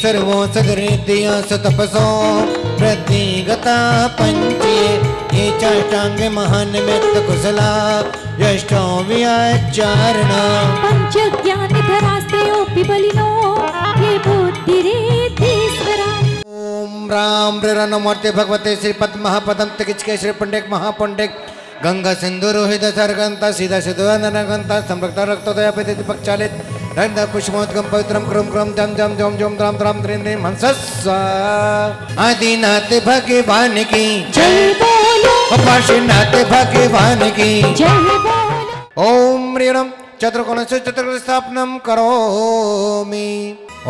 Servo सदरिद्या सतपसो प्रतिगता पंचये ये चाष्टांग महानिमित्त कुशला यष्टो व्याचारणा पंचज्ञान धरास्तेयोपि Baleno ये बुद्धिरेधीश्वरा। ओम राम नमोते भगवते श्री पद्म महापदम तकिचके श्री पंडित महापंडित गंगा सिंधु रोहित सर्गंता सीधा सिद्धुवंदनगंता संरक्त रक्तोदय पति पक्षालित रंग पुष्पोत्कम पवित्रम क्रम क्रम जम जम जोम जोम द्राम द्राम त्रिम हंसस्वा। आदिनाथ भगवान की जय बोलो, पार्श्वनाथ भगवान की जय बोलो। ओम ह्रीं चतुर्कोण से चतुर्कोण स्थापनम करोमि।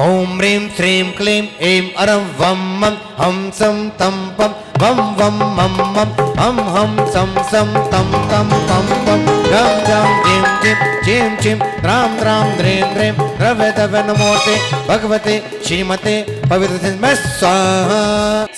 ओम ह्रीं श्रीं क्लीं ऐं अरं वं मं हम सं तं पं वं वं मं मं हम सं सं तं तं पं पं गं गं ीं ीं चीं चीं द्रां द्रां द्रीं द्रीं द्रव्य द्रव्य नमोते भगवते श्रीमते पवित्र स्वाहा।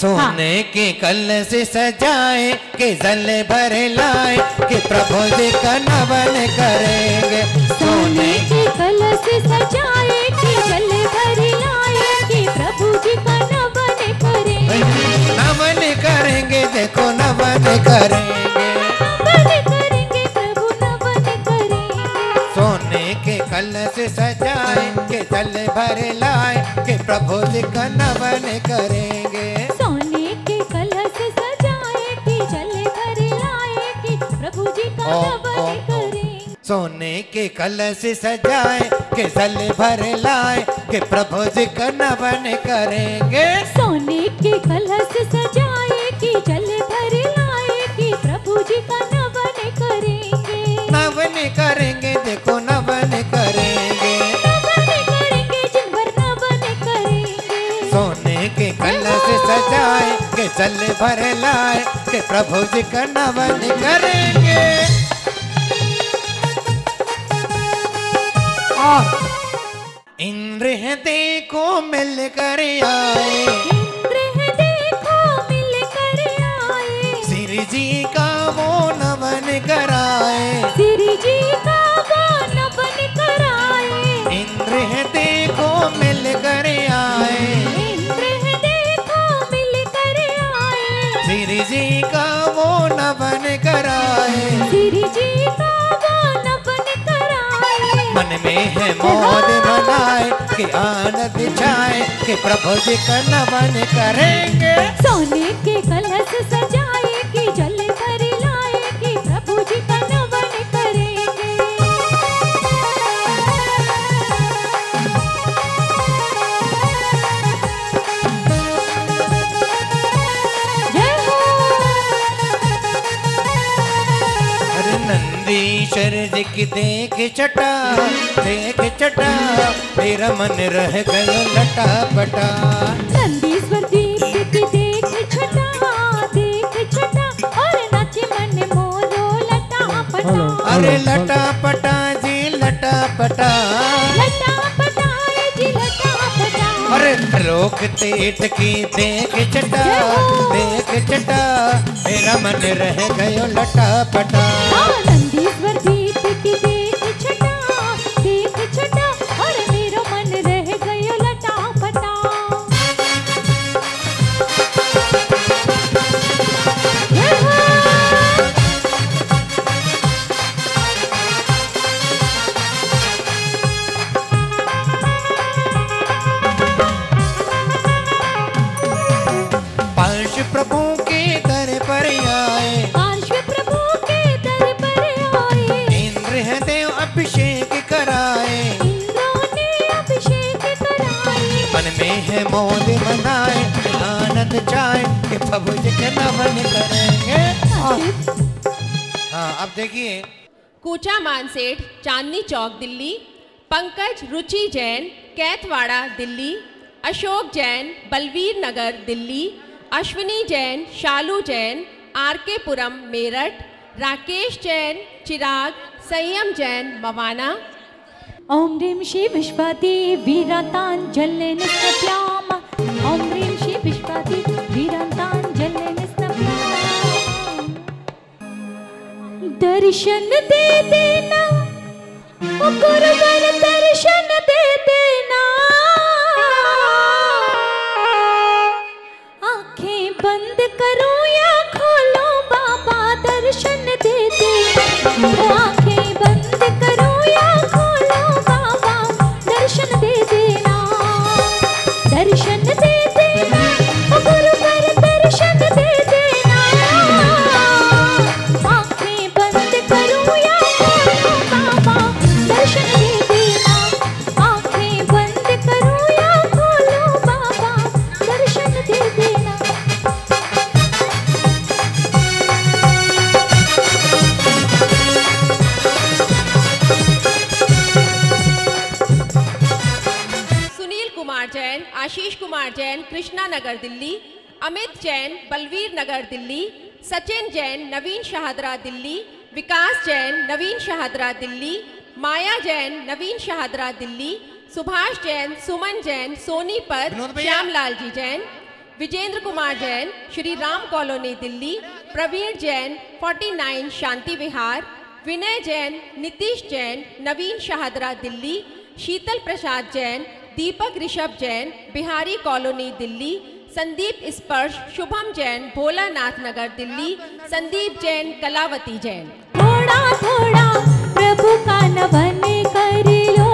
सोने के कलश से सजाए के जल भरे लाए के प्रभु जी का नवन करेंगे। सोने के कलश से सजाए के जल भरे लाए के प्रभु जी का नवन करेंगे। नवन करेंगे देखो नवन करेंगे, नवन करेंगे प्रभु नवन करेंगे। सोने के कलश से सजाए के जल भरे लाए के प्रभु जी का नवन करेंगे। सोने के कलश से सजाए के जल भरे लाए के प्रभु जी का नवन करेंगे। सोने के कलश से सजाए के जल भरे लाए के प्रभु जी का नवन करेंगे। सोने के कलश से सजाए के जल भरे लाए के प्रभु जी का नवन करेंगे। नवन करेंगे देखो नवन करेंगे, नवन करेंगे जिन भर नवन करेंगे। सोने के कलश से सजाए के जल भरे लाए के प्रभु जी का नवन करेंगे। इंद्र देखो मिल कर आए, इंद्र देखो मिल कर आए, श्री जी का वो नवन कराए। श्री जी का वो नवन कराए। इंद्र देखो मिल कर आए, इंद्र देखो मिल कर आए, श्री जी का वो नवन कराए। श्री जी का वो नवन कराए। मन में है मोद मनाए कि आनंद छाए कि प्रभु जी का नवन करेंगे। सोने के कलश सजाए कि जल भर लाए कि प्रभु जी का नवन करेंगे। जय हो। अरे नंदीश्वर जी की देख चटा मेरा मन रह गयो लटा पटा। नंदीश्वर दीप की देख छटा और नाचे मन मोरो लटा पटा। अरे लटा पटा जी लटा पटा, लटा पटा जी लटा पटा। अरे लोक तीर्थ की देख चटा मेरा मन रह गयो लटा पटा। नंदीश्वर दीप की देख छटा और मेरो मन रह गयो लटा पटा। पार्श्व प्रभु के दर पर आए, पार्श्व प्रभु के दर पर आए। इंद्र है देव अभिषेक कराए। इंद्रों ने अभिषेक कराए। मन में है मोद मनाए आनंद चाहे कि प्रभु जी के नवन करेंगे। हाँ अब देखिए, कूचा मानसेठ, चांदनी चौक, दिल्ली। पंकज रुचि जैन, कैथवाड़ा, दिल्ली। अशोक जैन, बलवीर नगर, दिल्ली। अश्विनी जैन, शालू जैन, RK पुरम, मेरठ। राकेश जैन, चिराग। संयम जैन, मवाना। ओम ह्रीं श्री विश्वादी वीरांतांजलिं स्नपयाम। ओम ह्रीं श्री विश्वादी वीरांतांजलिं स्नपयाम। दर्शन दे देना ओ गुरुवर, दर्शन दे देना। बंद करो या खोलो बाबा दर्शन दे देना। आंखें बंद करो या खोलो बाबा दर्शन दे देना। दर्शन दे देना ओ गुरु पर दर्शन दे देना। आंखें बंद करो या खोलो बाबा दर्शन दे देना। आंखें बंद करो या खोलो बाबा दर्शन दे देना। सुनील कुमार जैन, आशीष कुमार जैन, कृष्णा नगर दिल्ली। अमित जैन, बलवीर नगर दिल्ली। सचिन जैन, नवीन शाहदरा दिल्ली। विकास जैन, नवीन शाहदरा दिल्ली। माया जैन, नवीन शाहदरा दिल्ली। सुभाष जैन, सुमन जैन, सोनीपत, विनोद भैया। श्यामलाल जी जैन। विजेंद्र कुमार जैन, श्री राम कॉलोनी दिल्ली। प्रवीण जैन, 49 शांति विहार। विनय जैन, नीतीश जैन, नवीन शाहदरा दिल्ली। शीतल प्रसाद जैन, दीपक ऋषभ जैन, बिहारी कॉलोनी दिल्ली। संदीप स्पर्श, शुभम जैन, भोलानाथ नगर दिल्ली। संदीप जैन, कलावती जैन। थोड़ा थोड़ा प्रभु का नमन कर लो।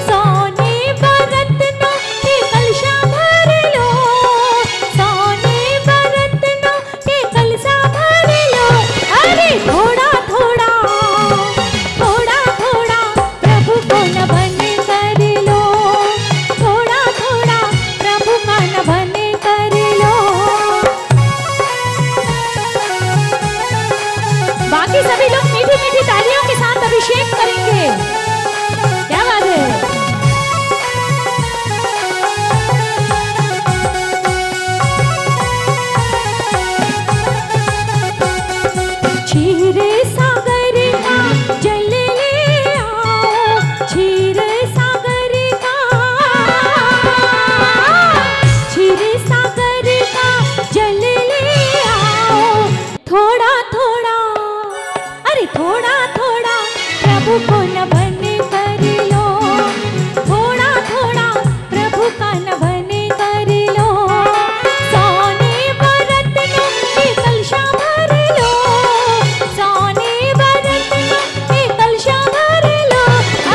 सोने बरतनों के कलशा भर लो। सोने बरतनों के कलशा भर लो। अरे थोड़ा थोड़ा थोड़ा थोड़ा प्रभु को नमन कर लो। थोड़ा थोड़ा प्रभु का नमन कर लो। बाकी सभी लोग मीठी मीठी तालियों के साथ अभिषेक करेंगे। क्या बात है। क्षीर सागर का जल ले आओ। क्षीर सागर का क्षीर सागर का जल ले आओ। थोड़ा थोड़ा अरे थोड़ा थोड़ा प्रभु को नमन कर लो। थोड़ा थोड़ा प्रभु का नमन कर लो। सोने बरतनों के कलशा भर लो। सोने बरतनों के कलशा भर लो।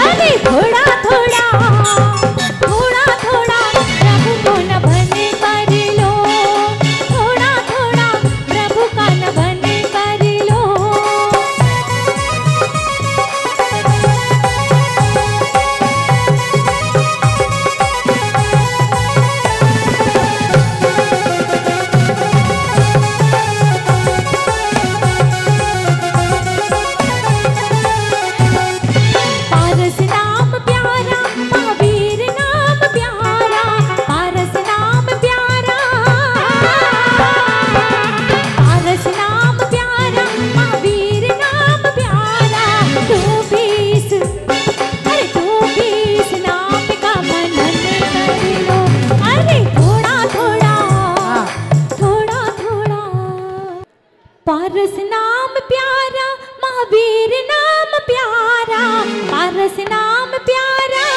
अरे थोड़ा थोड़ा थोड़ा थोड़ा प्रभु को नमन कर लो। थोड़ा थोड़ा प्रभु का नमन कर लो। पारस नाम प्यारा, महावीर नाम प्यारा। पारस नाम प्यारा, पारस नाम प्यारा, महावीर नाम प्यारा। तू भी इस नाम का मनन कर लो। अरे थोड़ा थोड़ा थोड़ा थोड़ा पारस नाम प्यारा, महावीर नाम प्यारा। पारस नाम प्यारा,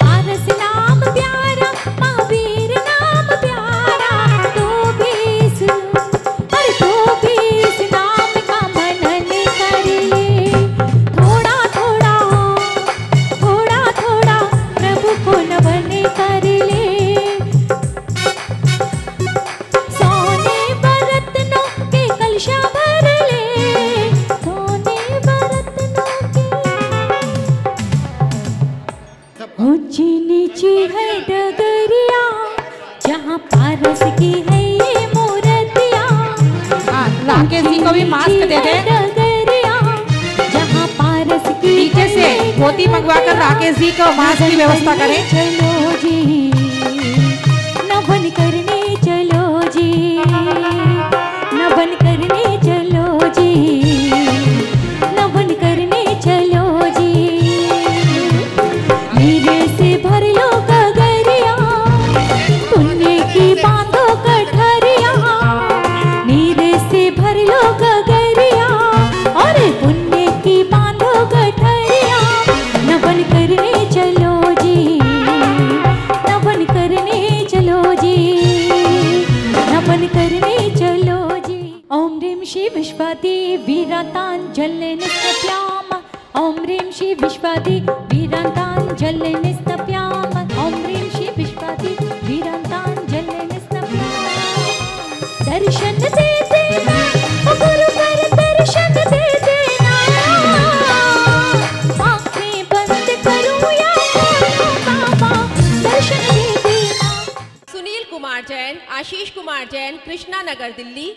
पारस नाम प्यारा, महावीर नाम प्यारा। तू भी इस नाम का मनन कर ले। थोड़ा थोड़ा थोड़ा थोड़ा प्रभु को नमन कर ले। सोने बरतनों के कलशा भर ले। सोने बरतनों के ऊंची नीची है डगरिया, जहाँ पारस की है ये मूर्तियाँ। राकेश जी को भी मास्क दे दे। डगरिया, जहाँ पारस की पीछे से धोती मंगवा कर राकेश जी को मास्क की व्यवस्था करें। चलो जी नमन करने चलो जी। नमन करने चलो जी। नमन करने चलो जी। नीरे से भर लो गगरिया, पुण्य की बांधो कठरिया। नीरे से भर लो गगरिया और पुण्य की बांधो गठरिया। नमन करने चलो जी। विश्वादि वीरान्ताञ्जलिर्निस्तप्याम ॐ ह्रीं श्री विश्वादि वीरान्ताञ्जलिर्निस्तप्याम ॐ ह्रीं श्री विश्वादि वीरान्ताञ्जलिर्निस्तप्याम। दर्शन दे देना ओ गुरुवर दर्शन दे देना, आँखें बंद करूं या खोलूं बाबा दर्शन दे देना। सुनील कुमार जैन, आशीष कुमार जैन, कृष्णा नगर दिल्ली।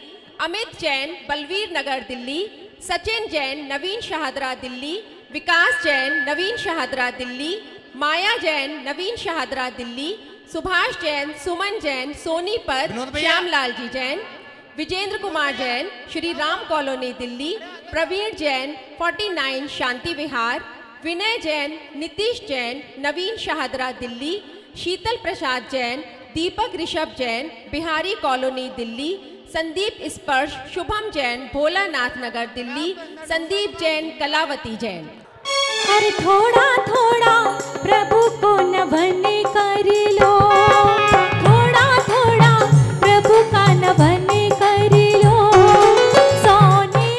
अमित जैन, बलवीर नगर दिल्ली। सचिन जैन, नवीन शाहदरा दिल्ली। विकास जैन, नवीन शाहदरा दिल्ली। माया जैन, नवीन शाहदरा दिल्ली। सुभाष जैन, सुमन जैन, सोनीपत, श्यामलाल जी जैन। विजेंद्र कुमार जैन, श्री राम कॉलोनी दिल्ली। प्रवीण जैन, 49 शांति विहार। विनय जैन, नीतीश जैन, नवीन शाहदरा दिल्ली। शीतल प्रसाद जैन, दीपक ऋषभ जैन, बिहारी कॉलोनी दिल्ली। संदीप स्पर्श, शुभम जैन, भोलानाथ नगर दिल्ली। संदीप जैन, कलावती जैन। हर थोड़ा थोड़ा प्रभु को नमन कर लो, थोड़ा थोड़ा प्रभु का नमन कर लो। सोने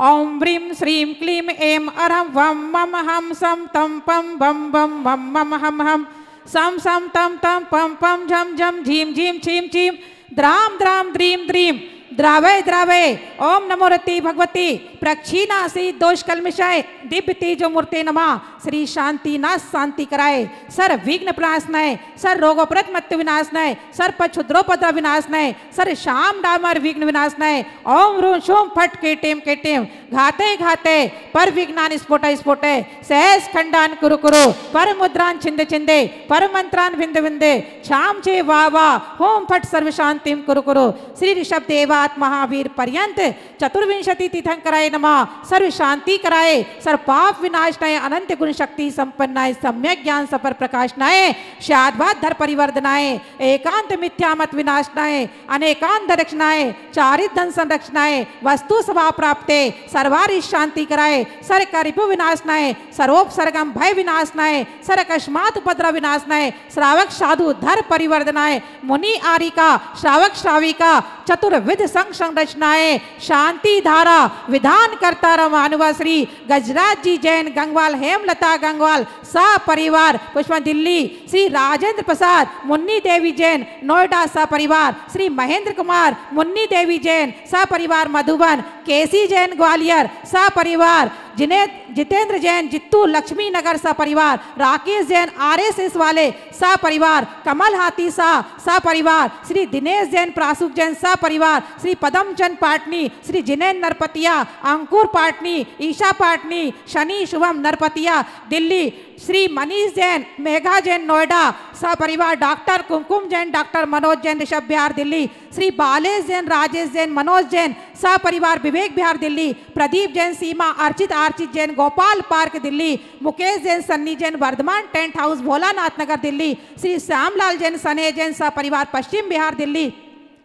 ओम ह्रीं श्रीं क्लीं ऐं अरं वं मम हम सम तम पम बम बम मम मम हम हम सम सम तम तम पम पम झम झम झीम झीम छीम छीम द्राम द्राम द्रीम द्रीम द्रावय द्रावय। ओम नमो रति भगवती प्रक्षीणा श्री दोष कलमिशाय दिव्य तेजो मूर्ते नमः। श्री शांति नाश शांति कराए, सर विघ्न प्रणाशनाय, सर रोगोपरत मत्य विनाशनाय, सर पक्षुद्रोपद्र विनाशनाय, सर शाम डामर विघ्न विनाशनाय। ओम ह्रूं शूं फट केटेम केटेम घाते घाते पर विघ्नान स्फोट स्फोटे सहस खंडान कुरु कुरु पर मुद्रान छिंदे छिंदे पर मंत्रान विंदे विंदे शाम चे वा वा होम फट सर्व शांतिम कुरु कुरु। श्री ऋषभ देवा महावीर पर्यंत चतुर्विंशति तीर्थंकराय नमः। सर्व शांति कराए, सर्व पाप विनाशनाय, अनंत गुण शक्ति संपन्नाय, सम्यक ज्ञान सपर प्रकाशनाय, शाद्वाद धर परिवर्धनाय, एकांत मिथ्यामत विनाशनाय, अनेकांत रक्षणाय, चारित धन संरक्षणाय, वस्तु सभा प्राप्ते, सर्वारी शांति कराए, सर करिपु विनाशनाय, सर्वोपसर्गम भय विनाशनाय, सर अकस्मात उपद्रव विनाशनाय, श्रावक साधु धर परिवर्धनाय, मुनि आरिका श्रावक श्राविका चतुर्विध संघ संरचनाएं, शांति धारा विधान करता रमानुवा श्री गजराज जी जैन गंगवाल, हेमलता गंगवाल सा परिवार पुष्पा दिल्ली। श्री राजेंद्र प्रसाद मुन्नी देवी जैन नोएडा सा परिवार। श्री महेंद्र कुमार मुन्नी देवी जैन सा परिवार मधुबन। केसी जैन ग्वालियर सा परिवार। जितेंद्र जैन जित्तू लक्ष्मी नगर सा परिवार। राकेश जैन RSS वाले सा परिवार। कमल हाथी सा परिवार। श्री दिनेश जैन प्रासुक जैन सा परिवार। श्री पदमचंद पाटनी, श्री जिनेन नरपतिया, अंकुर पाटनी, ईशा पाटनी, शनि शुभम नरपतिया दिल्ली। श्री मनीष जैन, मेघा जैन नोएडा सा परिवार। Doctor Kumkum Jain, doctor Manoj Jain Rishabh Vihar Delhi. श्री बालेश जैन, राजेश जैन, मनोज जैन सा परिवार Vivek Vihar Delhi. Pradeep Jain, Seema Archit Jain Gopal park Delhi. Mukesh Jain, Sunny Jain Vardhman tent house Bholanath Nagar Delhi. Shri Shyamlal Jain, सने जैन सा परिवार पश्चिम बिहार दिल्ली।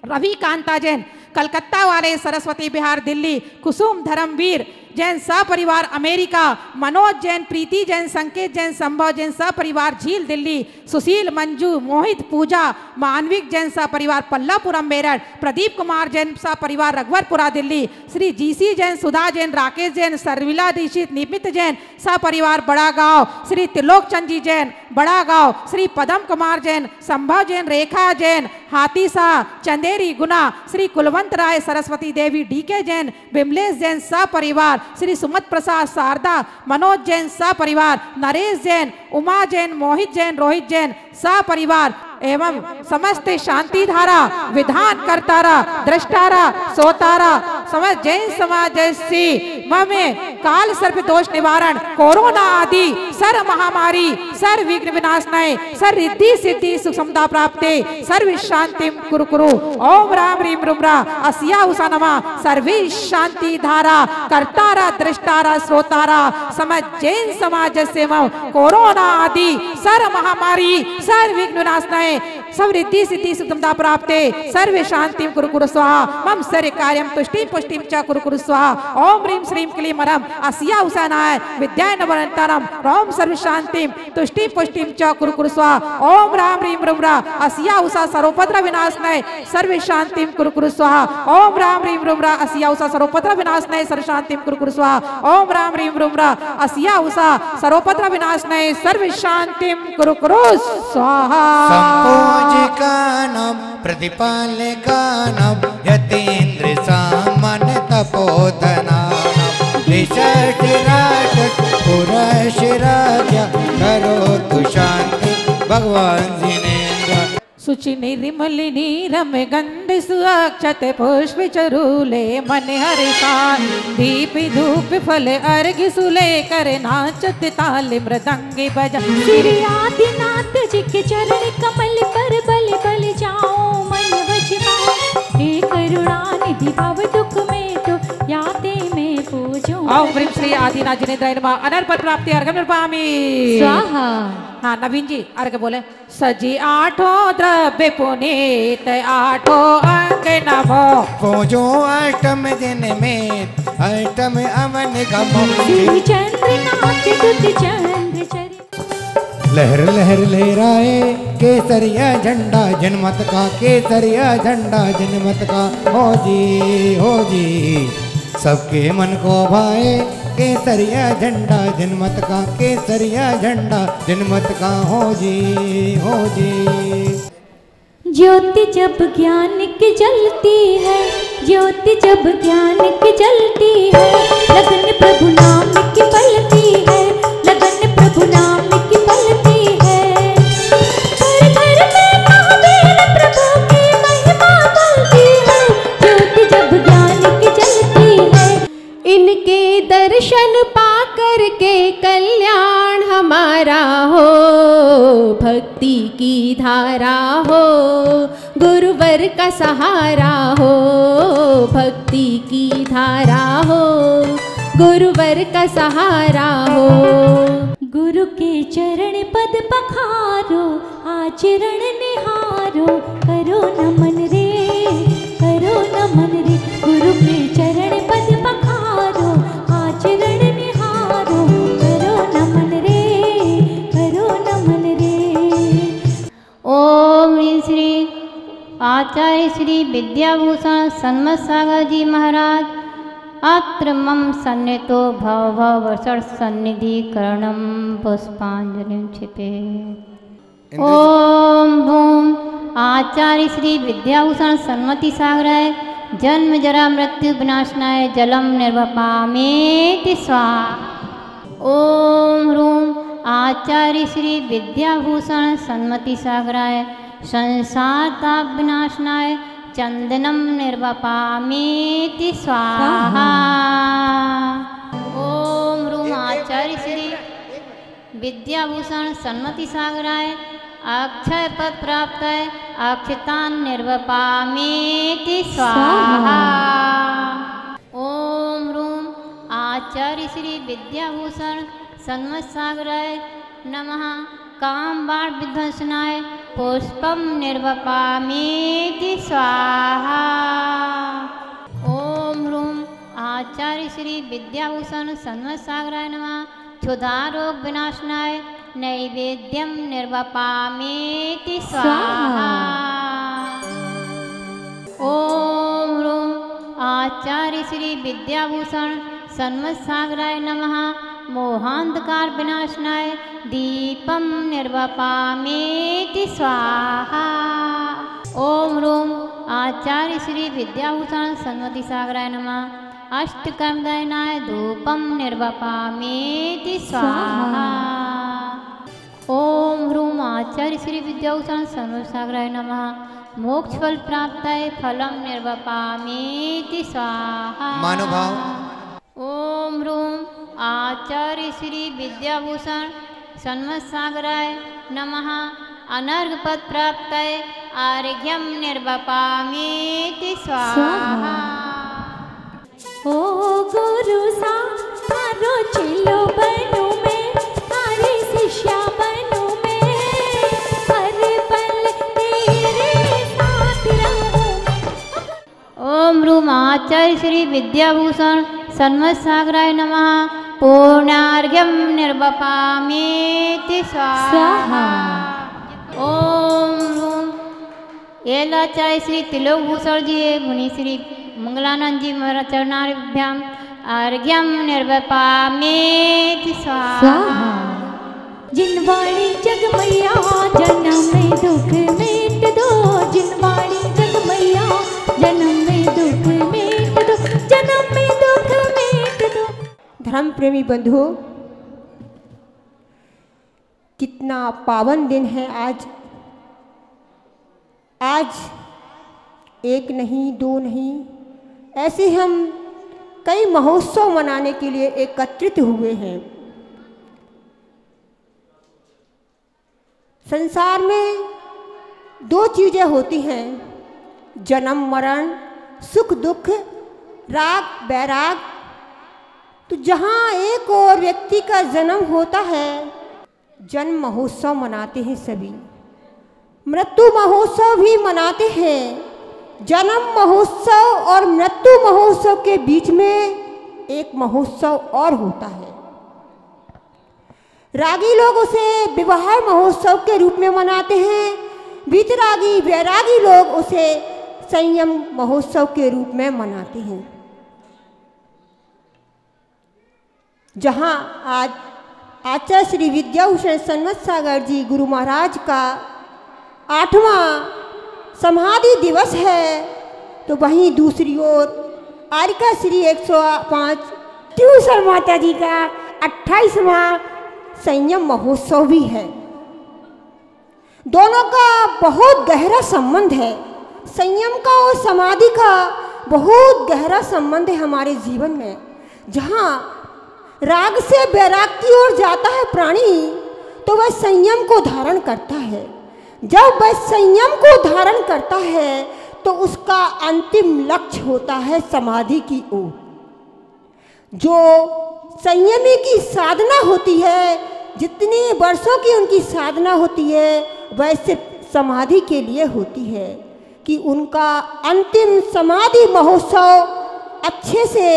रवि कांता जैन कलकत्ता वाले सरस्वती बिहार दिल्ली। कुसुम धर्मवीर जैन सपरिवार अमेरिका। मनोज जैन, प्रीति जैन, संकेत जैन, संभव जैन सपरिवार झील दिल्ली। सुशील, मंजू, मोहित, पूजा, मानविक जैन सपरिवार पल्लापुरम मेरठ। प्रदीप कुमार जैन सपरिवार रघुवरपुरा दिल्ली। श्री जीसी जैन, सुधा जैन, राकेश जैन, सरविला दीक्षित, निमित जैन सपरिवार बड़ा गांव। श्री त्रिलोक चंद जी जैन बड़ा गांव। श्री पदम कुमार जैन, संभव जैन, रेखा जैन हाथी शाह चंदेरी गुना। श्री कुलवंत राय, सरस्वती देवी, डीके जैन, बिमलेश जैन सपरिवार। श्री सुमत प्रसाद, शारदा, मनोज जैन सपरिवार। नरेश जैन, उमा जैन, मोहित जैन, रोहित जैन सपरिवार एवं समस्त शांति धारा विधान करतारा दृष्टारा सोतारा समस्त जैन समाज जैसी ममे काल सर्प दोष निवारण, कोरोना आदि सर्व महामारी, सर्व विघ्न विनाशनाय, सर्व रिद्धि सिद्धि सुख समता प्राप्ते, सर्व शांति कुरु कुरु। ओम राम रीम रुम्रा अस्या उषा नमः। सर्वी शांति धारा करतारा दृष्टारा श्रोतारा समस्त जैन समाज जैसे कोरोना आदि सर्व महामारी, सर्व विघ्न विनाशनाय, समृद्धि सिद्धि सुगमता प्राप्ते सर्वे शांति कुरु कुरु स्वाहा मम सर्व कार्यम तुष्टि पुष्टि च कुरु कुरु स्वाहा ओम ह्रीं श्रीं क्लीं मरम अस्या उसानाय विद्याय नवरंतरम ओम सर्व शांति तुष्टि पुष्टि च कुरु कुरु स्वाहा ओम राम ह्रीं रुम्रा अस्या उषा सर्वोपद्रव विनाशनाय सर्व शांति कुरु कुरु स्वाहा ओम राम ह्रीं रुम्रा अस्या उषा सर्वोपद्रव विनाशनाय सर्व शांति कुरु कुरु स्वाहा ओम राम ह्रीं रुम्रा अस्या उषा सर्वोपद्रव विनाशनाय सर्व शांति कुरु कुरु स्वाहा संपूजिकानां प्रतिपालकानां यतीन्द्र सामान्य तपोधनानां विशेषराज पुरशिराज्य करोतु शांति भगवान जिनेन्द्र सुचि निर्मलिनी रम गंध सुअक्षत पुष्प चरूले मन हरिशान दीप धूप फल अर्घ सुले कर नाचत ताल मृदंग बजा श्री आदिनाथ जी के चरण कमल पर बल बल जाओ मन वजपाओ हे करुणा निधि भव दुख में तो याते में पूजो ओम ह्रीं श्री आदिनाथ जिनेन्द्राय नमः अनर्पण प्राप्ति अर्घ निर्पामि स्वाहा। हाँ नवीन जी अर्घ बोले सजी आठों द्रव्य पुनीत आठों अंग नमो पूजो अष्टम दिन में अष्टम अमन गमो श्री चंद्रनाथ दुत चंद्र चरि लहर लहर लहराए केसरिया झंडा जनमत का केसरिया झंडा जनमत का हो जी सबके मन को भाए केसरिया झंडा जनमत का केसरिया झंडा जनमत का हो जी ज्योति जब ज्ञान की जलती है ज्योति जब ज्ञान की जलती है लगन प्रभु नाम की पलती है लगन प्रभु नाम की पलती है घर घर में महावीर प्रभु की महिमा बोलती है ज्योति जब ज्ञान की जलती है इनके दर्शन पाकर के कल्याण हमारा हो भक्ति की धारा हो गुरुवर का सहारा हो भक्ति की धारा हो गुरुवर का सहारा हो गुरु के चरण पद पखारो आचरण निहारो करो नमन रे गुरु के चरण पद पखारो आचरण निहारो करो नमन रे ओम श्री आचार्य श्री विद्याभूषण सन्मत सागर जी महाराज अत्र मम सन्नितो भव भव वर्षण सन्निधि करणम पुष्पांजलि क्षिपे ओम भूम आचार्य श्री विद्याभूषण सन्मति सागराय जन्म जरा मृत्यु विनाशनाय जलम निर्वपामेति स्वाहा ओम ह्रूम आचार्य श्री विद्याभूषण सन्मति सागराय संसार ताप विनाशनाय चंदनम निर्वपामेति स्वाहा ओम ह्रूम आचार्य श्री विद्याभूषण सन्मति सागराय अक्षय पद प्राप्त है अक्षतान निर्वपामेति स्वाहा ओम ह्रूम आचार्य श्री विद्याभूषण सन्मत सागराय नमः काम बाण विध्वंसनाय पुष्पम निर्वपामेति स्वाहा ओम ह्रूम आचार्य श्री विद्याभूषण सन्मत सागराय नमः क्षुधा रोग विनाशनाय नैवेद्यम निर्वपामेति स्वाहा ओम ह्रूम आचार्य श्री विद्याभूषण सन्मत सागराय नमः मोहांधकार विनाशनाय दीपम निर्वपामेति स्वाहा ओम ह्रूम आचार्य श्री विद्याभूषण सन्मति सागराय नमः अष्टकर्मदायनाय धूपम निर्वपामेति स्वाहा ओम ह्रूम आचार्य श्री विद्याभूषण सन्मत सागराय नमः मोक्ष फल प्राप्ताय फलम निर्वपामेति स्वाहा मानुभाव ओम ह्रूम आचार्य श्री विद्याभूषण सन्मत सागराय नमः अनर्घ पद प्राप्ताय अर्घ्यम निर्वपामेति स्वाहा ओ गुरु सारो चिलो बनो में तारे शिष्या बनो में हर पल आचार्य श्री विद्याभूषण सन्मत सागराय नमः। पूर्णार्घ्यं निर्वपामेति स्वाहा। ओम एलाचार्य श्री तिलोकभूषण जी मुनि श्री मंगलानंद जी महाराज चरणाभ्याम अर्घ्यम निर्वपामेति स्वाहा। जिनवाणी जगमैया जन्म में दुख मिट दो, जिनवाणी जगमैया जन्म में दुख मिट दो, जन्म में दुख मिट दो। धर्म प्रेमी बंधुओं, कितना पावन दिन है आज। आज एक नहीं दो नहीं, ऐसे हम कई महोत्सव मनाने के लिए एकत्रित हुए हैं। संसार में दो चीज़ें होती हैं, जन्म मरण, सुख दुख, राग वैराग। तो जहाँ एक और व्यक्ति का जन्म होता है, जन्म महोत्सव मनाते हैं सभी, मृत्यु महोत्सव भी मनाते हैं। जन्म महोत्सव और मृत्यु महोत्सव के बीच में एक महोत्सव और होता है। रागी लोग उसे विवाह महोत्सव के रूप में मनाते हैं, वीतरागी वैरागी लोग उसे संयम महोत्सव के रूप में मनाते हैं। जहां आज आचार्य श्री विद्याभूषण सन्मत सागर जी गुरु महाराज का 8वां समाधि दिवस है, तो वहीं दूसरी ओर आरिका श्री 105 ट्यूसर माता जी का 28वां संयम महोत्सव भी है। दोनों का बहुत गहरा संबंध है। संयम का और समाधि का बहुत गहरा संबंध है हमारे जीवन में। जहाँ राग से वैराग की ओर जाता है प्राणी, तो वह संयम को धारण करता है। जब वह संयम को धारण करता है तो उसका अंतिम लक्ष्य होता है समाधि की ओर। जो संयमी की साधना होती है, जितनी वर्षों की उनकी साधना होती है, वह सिर्फ समाधि के लिए होती है कि उनका अंतिम समाधि महोत्सव अच्छे से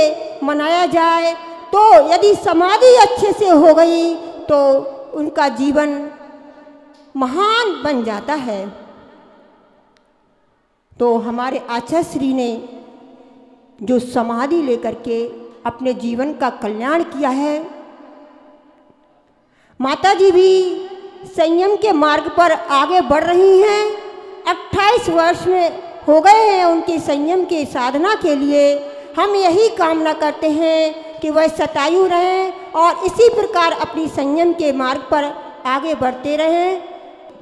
मनाया जाए। तो यदि समाधि अच्छे से हो गई तो उनका जीवन महान बन जाता है। तो हमारे आचार्य श्री ने जो समाधि लेकर के अपने जीवन का कल्याण किया है, माता जी भी संयम के मार्ग पर आगे बढ़ रही हैं। 28 वर्ष में हो गए हैं उनके संयम के साधना के लिए। हम यही कामना करते हैं कि वह शतायु रहें और इसी प्रकार अपनी संयम के मार्ग पर आगे बढ़ते रहें।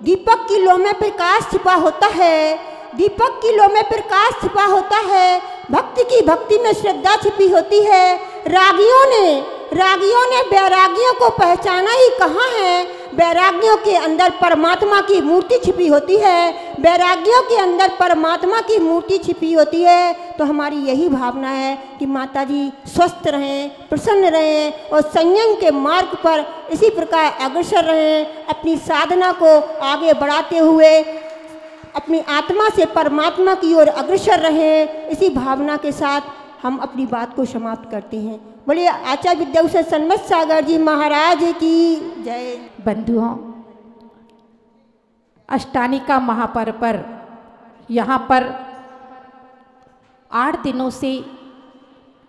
दीपक की लौ में प्रकाश छिपा होता है, दीपक की लौ में प्रकाश छिपा होता है। भक्ति की भक्ति में श्रद्धा छिपी होती है। रागियों ने वैरागियों को पहचाना ही कहाँ है। वैरागियों के अंदर परमात्मा की मूर्ति छिपी होती है, वैरागियों के अंदर परमात्मा की मूर्ति छिपी होती है। तो हमारी यही भावना है कि माता जी स्वस्थ रहें, प्रसन्न रहें और संयम के मार्ग पर इसी प्रकार अग्रसर रहें। अपनी साधना को आगे बढ़ाते हुए अपनी आत्मा से परमात्मा की ओर अग्रसर रहें। इसी भावना के साथ हम अपनी बात को समाप्त करते हैं। बोलिए आचार्य विद्याभूषण सन्मत सागर जी महाराज की जय। बंधुओं, अष्टानिका महापर्व पर यहाँ पर 8 दिनों से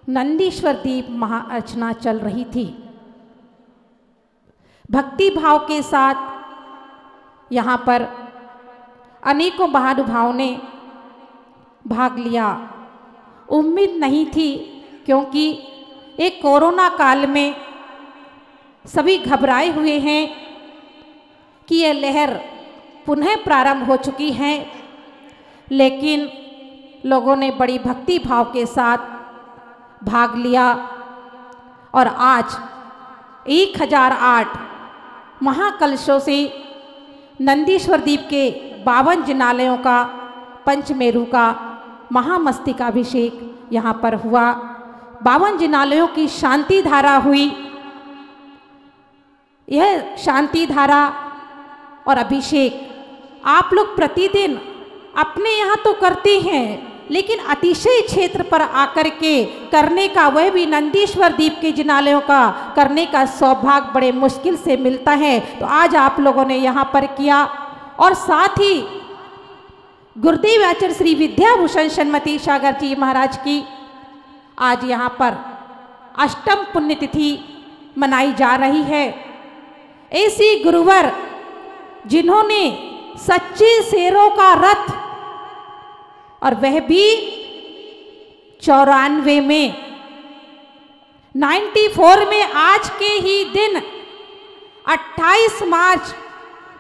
नंदीश्वर दीप महाअर्चना चल रही थी। भक्ति भाव के साथ यहाँ पर अनेकों महानुभावों ने भाग लिया। उम्मीद नहीं थी, क्योंकि एक कोरोना काल में सभी घबराए हुए हैं कि यह लहर पुनः प्रारंभ हो चुकी है, लेकिन लोगों ने बड़ी भक्ति भाव के साथ भाग लिया और आज 1008 महाकलशों से नंदीश्वर दीप के 52 जिनालयों का पंचमेरु का महामस्तकाभिषेक यहाँ पर हुआ। 52 जिनालयों की शांति धारा हुई। यह शांति धारा और अभिषेक आप लोग प्रतिदिन अपने यहाँ तो करते हैं, लेकिन अतिशय क्षेत्र पर आकर के करने का, वह भी नंदीश्वर द्वीप के जिनालयों का करने का सौभाग्य बड़े मुश्किल से मिलता है। तो आज आप लोगों ने यहाँ पर किया। और साथ ही गुरुदेव आचार्य श्री विद्याभूषण सन्मति सागर जी महाराज की आज यहाँ पर अष्टम पुण्यतिथि मनाई जा रही है। ऐसी गुरुवर जिन्होंने सच्चे शेरों का रथ, और वह भी 94 में, 94 में आज के ही दिन 28 मार्च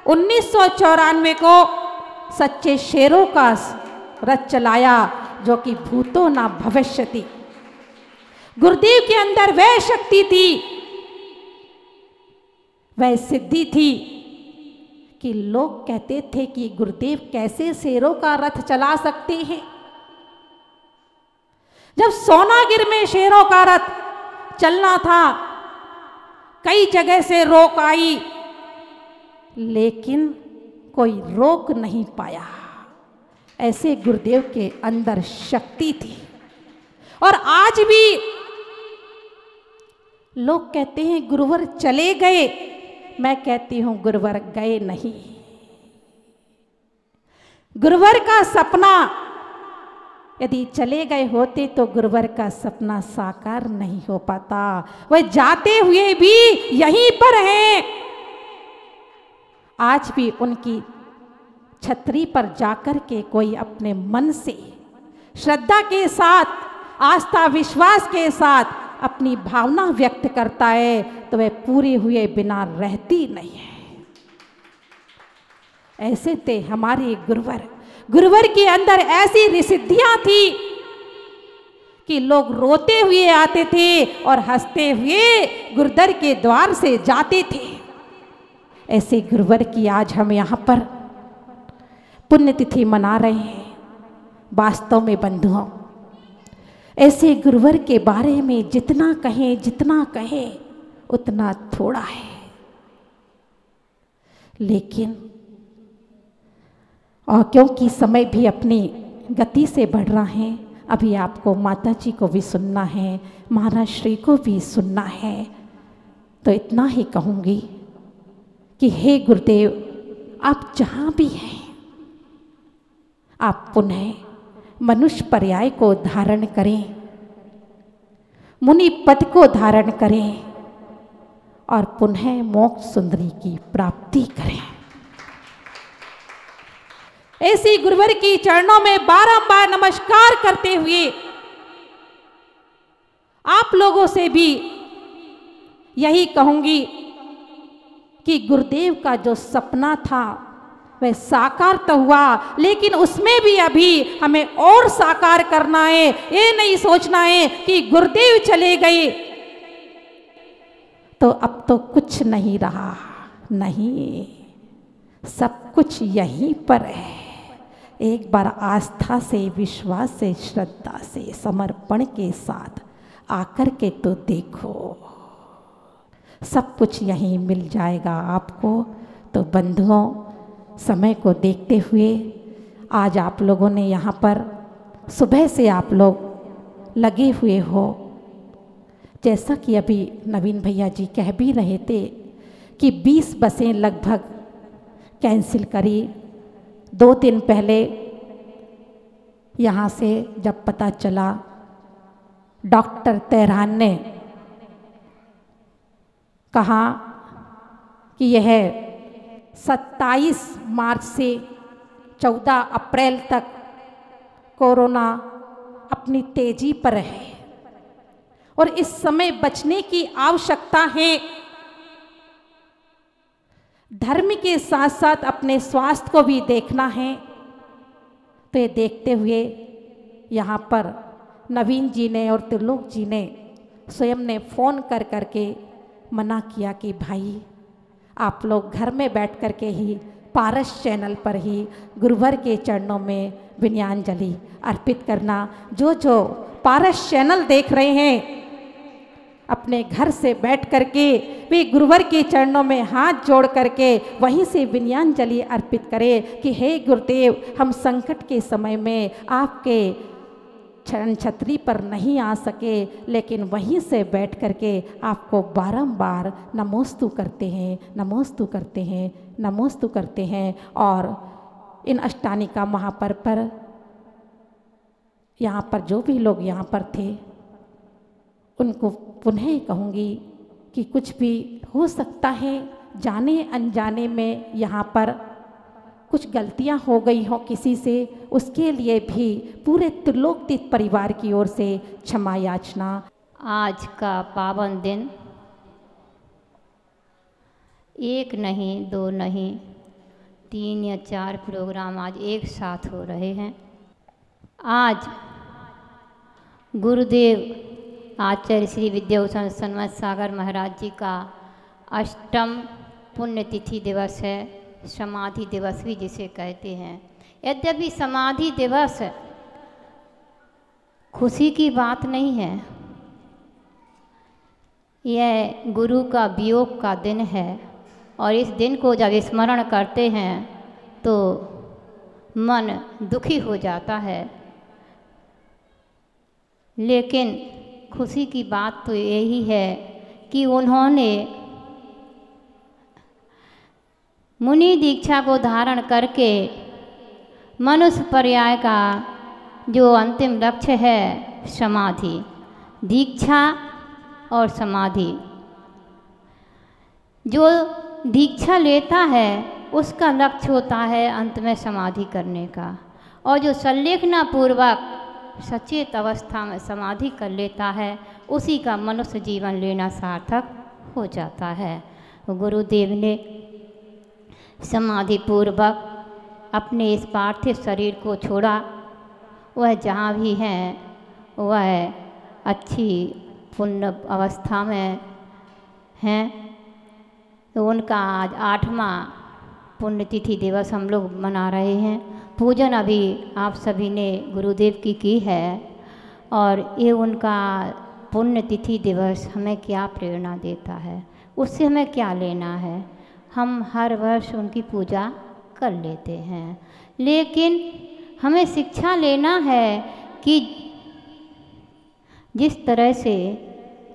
1994 को सच्चे शेरों का रथ चलाया, जो कि भूतो ना भविष्यति। गुरुदेव के अंदर वह शक्ति थी, वह सिद्धि थी कि लोग कहते थे कि गुरुदेव कैसे शेरों का रथ चला सकते हैं। जब सोनागिर में शेरों का रथ चलना था, कई जगह से रोक आई, लेकिन कोई रोक नहीं पाया। ऐसे गुरुदेव के अंदर शक्ति थी। और आज भी लोग कहते हैं गुरुवर चले गए, मैं कहती हूं गुरुवर गए नहीं। गुरुवर का सपना यदि चले गए होते तो गुरुवर का सपना साकार नहीं हो पाता। वह जाते हुए भी यहीं पर हैं। आज भी उनकी छतरी पर जाकर के कोई अपने मन से श्रद्धा के साथ, आस्था विश्वास के साथ अपनी भावना व्यक्त करता है तो वह पूरे हुए बिना रहती नहीं है। ऐसे थे हमारे गुरुवर। गुरुवर के अंदर ऐसी रिसिद्धियां थी कि लोग रोते हुए आते थे और हंसते हुए गुरुदर के द्वार से जाते थे। ऐसे गुरुवर की आज हम यहाँ पर पुण्यतिथि मना रहे हैं। वास्तव में बंधुओं, ऐसे गुरुवर के बारे में जितना कहें उतना थोड़ा है। लेकिन और क्योंकि समय भी अपनी गति से बढ़ रहा है, अभी आपको माता जी को भी सुनना है, महाराज श्री को भी सुनना है, तो इतना ही कहूँगी कि हे गुरुदेव, आप जहाँ भी हैं, आप पुनः मनुष्य पर्याय को धारण करें, मुनि पद को धारण करें और पुनः मोक्ष सुंदरी की प्राप्ति करें। ऐसी गुरुवर की चरणों में बारंबार नमस्कार करते हुए आप लोगों से भी यही कहूंगी कि गुरुदेव का जो सपना था वह साकार तो हुआ, लेकिन उसमें भी अभी हमें और साकार करना है। ये नहीं सोचना है कि गुरुदेव चले गए तो अब तो कुछ नहीं रहा। नहीं, सब कुछ यहीं पर है। एक बार आस्था से, विश्वास से, श्रद्धा से, समर्पण के साथ आकर के तो देखो, सब कुछ यहीं मिल जाएगा आपको। तो बंधुओं, समय को देखते हुए आज आप लोगों ने यहाँ पर सुबह से आप लोग लगे हुए हो। जैसा कि अभी नवीन भैया जी कह भी रहे थे कि 20 बसें लगभग कैंसिल करी। 2 दिन पहले यहाँ से जब पता चला, डॉक्टर तेहरान ने कहा कि यह 27 मार्च से 14 अप्रैल तक कोरोना अपनी तेजी पर है और इस समय बचने की आवश्यकता है। धर्म के साथ साथ अपने स्वास्थ्य को भी देखना है। तो ये देखते हुए यहाँ पर नवीन जी ने और त्रिलोक जी ने स्वयं ने फ़ोन कर करके मना किया कि भाई आप लोग घर में बैठ कर के ही पारस चैनल पर ही गुरुवर के चरणों में विनयाञ्जलि अर्पित करना। जो जो पारस चैनल देख रहे हैं, अपने घर से बैठ करके वे गुरुवर के चरणों में हाथ जोड़ करके वहीं से विनयाञ्जलि अर्पित करें कि हे गुरुदेव, हम संकट के समय में आपके छतरी पर नहीं आ सके, लेकिन वहीं से बैठ करके आपको बारंबार नमोस्तु करते हैं, नमोस्तु करते हैं, नमोस्तु करते हैं। और इन अष्टानिका महापर्व पर यहाँ पर जो भी लोग यहाँ पर थे उनको पुनः कहूँगी कि कुछ भी हो सकता है, जाने अनजाने में यहाँ पर कुछ गलतियाँ हो गई हों किसी से, उसके लिए भी पूरे त्रिलोकतीत परिवार की ओर से क्षमा याचना। आज का पावन दिन एक नहीं, दो नहीं, 3 या 4 प्रोग्राम आज एक साथ हो रहे हैं। आज गुरुदेव आचार्य श्री विद्याभूषण सन्मत सागर महाराज जी का 8वीं पुण्यतिथि दिवस है, समाधि दिवस भी जिसे कहते हैं। यद्यपि समाधि दिवस खुशी की बात नहीं है, यह गुरु का वियोग का दिन है, और इस दिन को जब स्मरण करते हैं तो मन दुखी हो जाता है। लेकिन खुशी की बात तो यही है कि उन्होंने मुनि दीक्षा को धारण करके मनुष्य पर्याय का जो अंतिम लक्ष्य है समाधि, दीक्षा और समाधि, जो दीक्षा लेता है उसका लक्ष्य होता है अंत में समाधि करने का, और जो संलेखना पूर्वक सचेत अवस्था में समाधि कर लेता है उसी का मनुष्य जीवन लेना सार्थक हो जाता है। गुरुदेव ने समाधि पूर्वक अपने इस पार्थिव शरीर को छोड़ा। वह जहाँ भी हैं वह अच्छी पुण्य अवस्था में हैं, तो उनका आज 8वां पुण्यतिथि दिवस हम लोग मना रहे हैं। पूजन अभी आप सभी ने गुरुदेव की है, और ये उनका पुण्यतिथि दिवस हमें क्या प्रेरणा देता है, उससे हमें क्या लेना है। हम हर वर्ष उनकी पूजा कर लेते हैं, लेकिन हमें शिक्षा लेना है कि जिस तरह से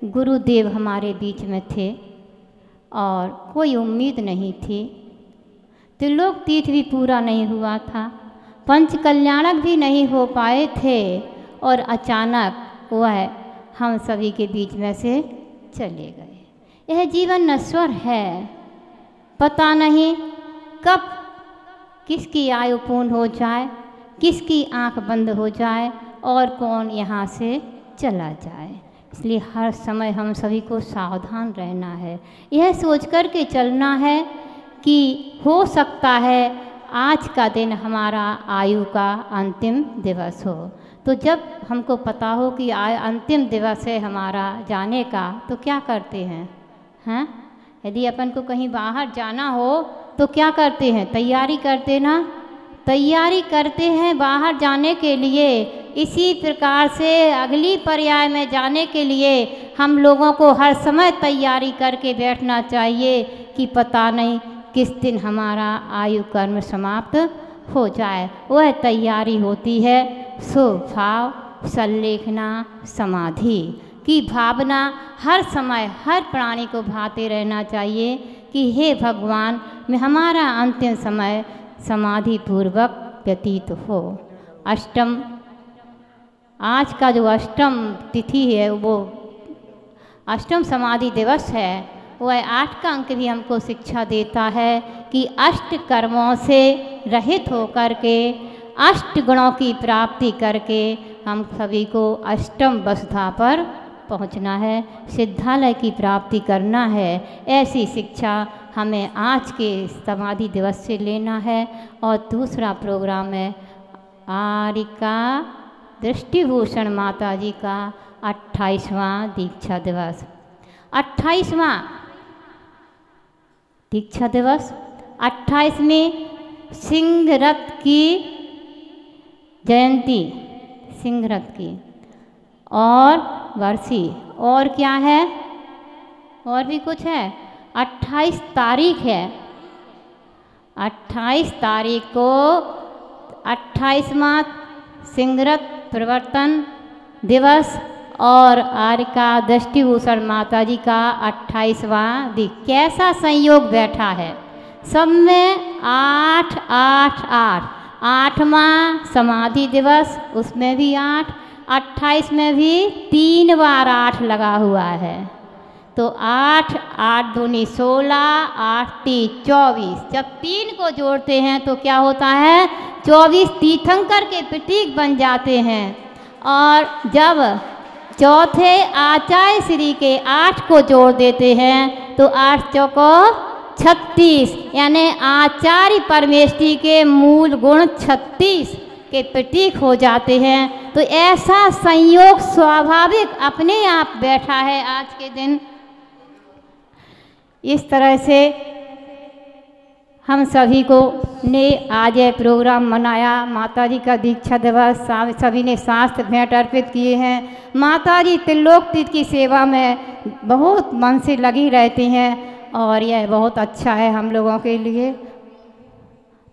गुरुदेव हमारे बीच में थे और कोई उम्मीद नहीं थी, त्रिलोकतीर्थ भी पूरा नहीं हुआ था, पंच कल्याणक भी नहीं हो पाए थे, और अचानक वह हम सभी के बीच में से चले गए। यह जीवन नश्वर है, पता नहीं कब किसकी आयु पूर्ण हो जाए, किसकी आंख बंद हो जाए और कौन यहाँ से चला जाए। इसलिए हर समय हम सभी को सावधान रहना है, यह सोच कर के चलना है कि हो सकता है आज का दिन हमारा आयु का अंतिम दिवस हो। तो जब हमको पता हो कि अंतिम दिवस है हमारा जाने का, तो क्या करते हैं? यदि अपन को कहीं बाहर जाना हो तो क्या करते हैं? तैयारी करते ना, तैयारी करते हैं बाहर जाने के लिए। इसी प्रकार से अगली पर्याय में जाने के लिए हम लोगों को हर समय तैयारी करके बैठना चाहिए कि पता नहीं किस दिन हमारा आयु कर्म समाप्त हो जाए। वह तैयारी होती है स्वभाव, संलेखना, समाधि की भावना हर समय हर प्राणी को भाते रहना चाहिए कि हे भगवान, मैं हमारा अंतिम समय समाधि पूर्वक व्यतीत हो। अष्टम, आज का जो अष्टम तिथि है वो अष्टम समाधि दिवस है। वह 8 का अंक भी हमको शिक्षा देता है कि अष्ट कर्मों से रहित होकर के अष्ट गुणों की प्राप्ति करके हम सभी को अष्टम वसुधा पर पहुंचना है, सिद्धालय की प्राप्ति करना है। ऐसी शिक्षा हमें आज के समाधि दिवस से लेना है। और दूसरा प्रोग्राम है आरिका दृष्टिभूषण माता जी का 28वां दीक्षा दिवस। 28वां दीक्षा दिवस, 28वीं सिंहरथ की जयंती, सिंहरथ की और वर्षी। और क्या है? और भी कुछ है। 28 तारीख है, 28 तारीख को 28वां सिंहरथ प्रवर्तन दिवस और आज का दृष्टिभूषण माता जी का 28वां दिन। कैसा संयोग बैठा है, सब में 8 8 8। 8वां समाधि दिवस, उसमें भी 8, 28 में भी 3 बार 8 लगा हुआ है। तो 8 8 दूनी 16, 8 3 24। जब 3 को जोड़ते हैं तो क्या होता है, 24 तीर्थंकर के प्रतीक बन जाते हैं। और जब चौथे आचार्य श्री के 8 को जोड़ देते हैं तो 8 चौको 36, यानी आचार्य परमेष्ठी के मूल गुण 36 के प्रतीक हो जाते हैं। तो ऐसा संयोग स्वाभाविक अपने आप बैठा है आज के दिन। इस तरह से हम सभी को ने आज यह प्रोग्राम मनाया। माता जी का दीक्षा दिवस, सभी ने शास्त्र भेंट अर्पित किए हैं। माता जी त्रिलोक तीर्थ की सेवा में बहुत मन से लगी रहती हैं और यह बहुत अच्छा है हम लोगों के लिए।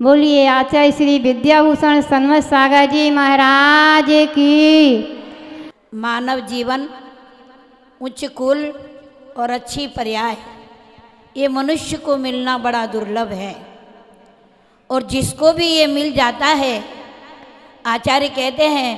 बोलिए आचार्य श्री विद्याभूषण सन्मत सागर जी महाराज की। मानव जीवन, उच्च कुल और अच्छी पर्याय, ये मनुष्य को मिलना बड़ा दुर्लभ है। और जिसको भी ये मिल जाता है, आचार्य कहते हैं,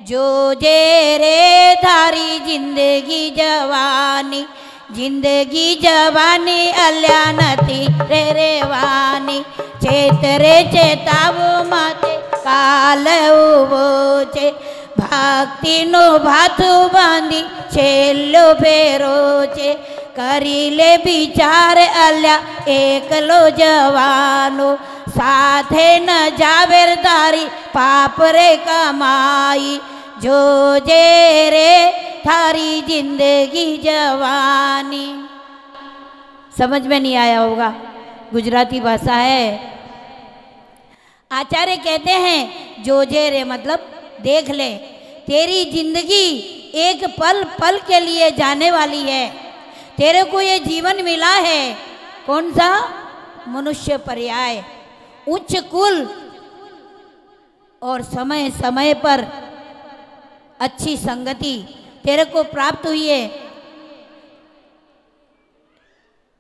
जो जे रे थारी जिंदगी जवानी, जिंदगी जवानी अल्यानती रे रेवानी, चेतरे चेतावो माते काल उबोचे, भक्ति नो भातु बांधी छेलो फेरोचे, करीले विचार अल्या एकलो जवानो, साथे न जावेरदारी पाप रे कमाई, जो जे रे थारी जिंदगी जवानी। समझ में नहीं आया होगा, गुजराती भाषा है। आचार्य कहते हैं जो जे रे मतलब देख ले, तेरी जिंदगी एक पल पल के लिए जाने वाली है। तेरे को ये जीवन मिला है, कौन सा, मनुष्य पर्याय, उच्च कुल और समय समय पर अच्छी संगति तेरे को प्राप्त हुई है।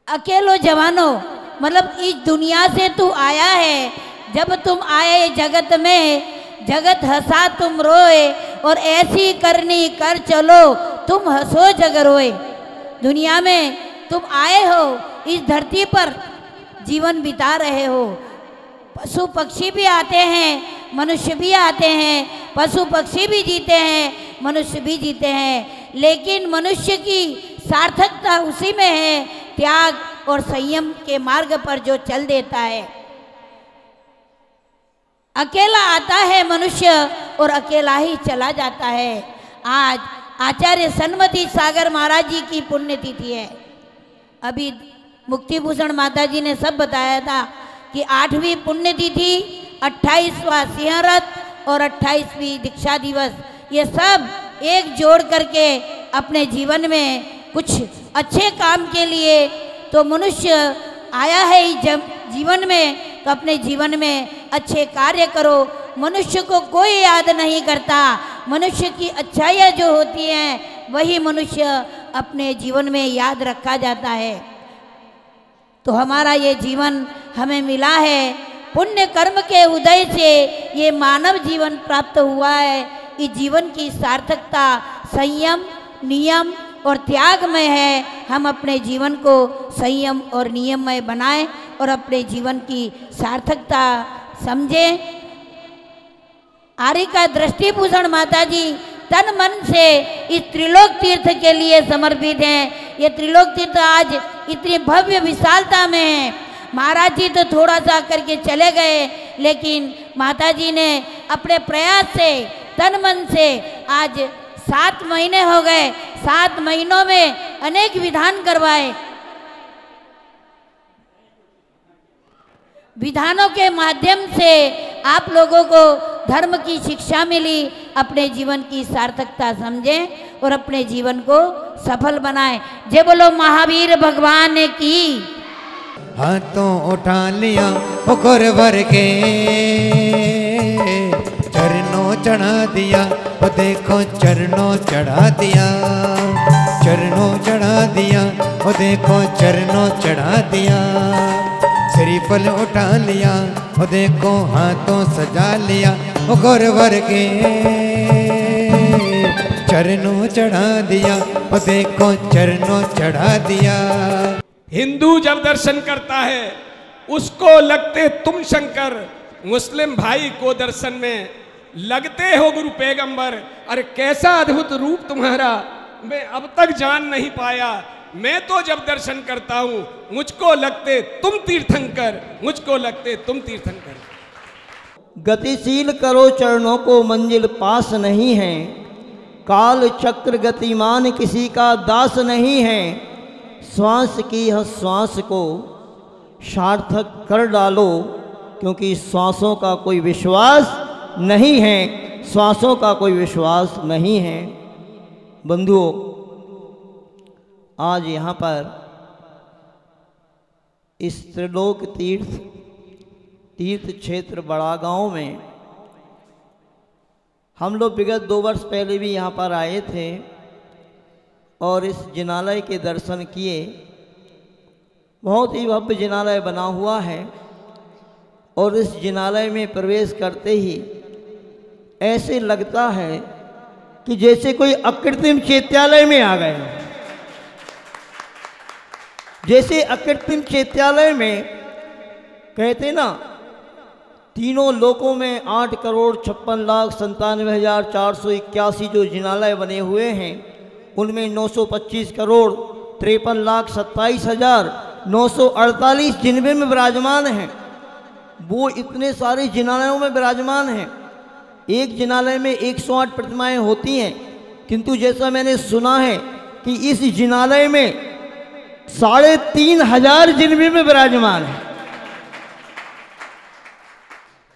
अकेलो जवानो मतलब इस दुनिया से तू आया है। जब तुम आए जगत में, जगत हंसा तुम रोए, और ऐसी करनी कर चलो तुम हंसो जग रोए। दुनिया में तुम आए हो, इस धरती पर जीवन बिता रहे हो। पशु पक्षी भी आते हैं, मनुष्य भी आते हैं, पशु पक्षी भी जीते हैं, मनुष्य भी जीते हैं। लेकिन मनुष्य की सार्थकता उसी में है, त्याग और संयम के मार्ग पर जो चल देता है। अकेला आता है मनुष्य और अकेला ही चला जाता है। आज आचार्य सन्मति सागर महाराज जी की पुण्यतिथि है। अभी मुक्तिभूषण माता जी ने सब बताया था कि 8वीं पुण्यतिथि, 28वां सिंहरथ और 28वीं दीक्षा दिवस, ये सब एक जोड़ करके अपने जीवन में कुछ अच्छे काम के लिए तो मनुष्य आया है जब जीवन में, तो अपने जीवन में अच्छे कार्य करो। मनुष्य को कोई याद नहीं करता, मनुष्य की अच्छाइयाँ जो होती हैं वही मनुष्य अपने जीवन में याद रखा जाता है। तो हमारा ये जीवन हमें मिला है, पुण्य कर्म के उदय से ये मानव जीवन प्राप्त हुआ है। इस जीवन की सार्थकता संयम, नियम और त्याग में है। हम अपने जीवन को संयम और नियममय बनाएं और अपने जीवन की सार्थकता समझें। आर्य का दृष्टिभूषण माता जी तन मन से इस त्रिलोक तीर्थ के लिए समर्पित हैं। ये त्रिलोक तीर्थ आज इतनी भव्य विशालता में है। महाराज जी तो थोड़ा सा करके चले गए, लेकिन माता जी ने अपने प्रयास से तन मन से आज 7 महीने हो गए। 7 महीनों में अनेक विधान करवाए। विधानों के माध्यम से आप लोगों को धर्म की शिक्षा मिली। अपने जीवन की सार्थकता समझें और अपने जीवन को सफल बनाएं। जय बोलो महावीर भगवान की। हाथों उठा लिया पुकुर भर के, चरणों चढ़ा दिया, वो देखो चरणों चढ़ा दिया, चरणों चढ़ा दिया, वो देखो चरणों चढ़ा दिया। श्रीफल उठा लिया, वो देखो हाथों सजा लिया, वो गौरवर के चरणों चढ़ा दिया, वो देखो चरणों चढ़ा दिया। हिंदू जब दर्शन करता है उसको लगते तुम शंकर, मुस्लिम भाई को दर्शन में लगते हो गुरु पैगंबर। अरे कैसा अद्भुत रूप तुम्हारा मैं अब तक जान नहीं पाया। मैं तो जब दर्शन करता हूं मुझको लगते तुम तीर्थंकर, मुझको लगते तुम तीर्थंकर। गतिशील करो चरणों को, मंजिल पास नहीं है। काल चक्र गतिमान किसी का दास नहीं है। श्वास की हर श्वास को सार्थक कर डालो, क्योंकि श्वासों का कोई विश्वास नहीं है, श्वासों का कोई विश्वास नहीं है। बंधुओं, आज यहाँ पर इस त्रिलोक तीर्थ क्षेत्र बड़ा गांव में हम लोग विगत 2 वर्ष पहले भी यहाँ पर आए थे और इस जिनालय के दर्शन किए। बहुत ही भव्य जिनालय बना हुआ है और इस जिनालय में प्रवेश करते ही ऐसे लगता है कि जैसे कोई अकृत्रिम चैत्यालय में आ गए। जैसे अकृत्रिम चैत्यालय में कहते ना, तीनों लोकों में 8,56,97,481 जो जिनालय बने हुए हैं, उनमें 925 करोड़ 53,27,948 जिनबे में विराजमान हैं। वो इतने सारे जिनालयों में विराजमान हैं। एक जिनालय में 108 प्रतिमाएं होती हैं, किंतु जैसा मैंने सुना है कि इस जिनालय में 3,500 जिनबे में विराजमान है।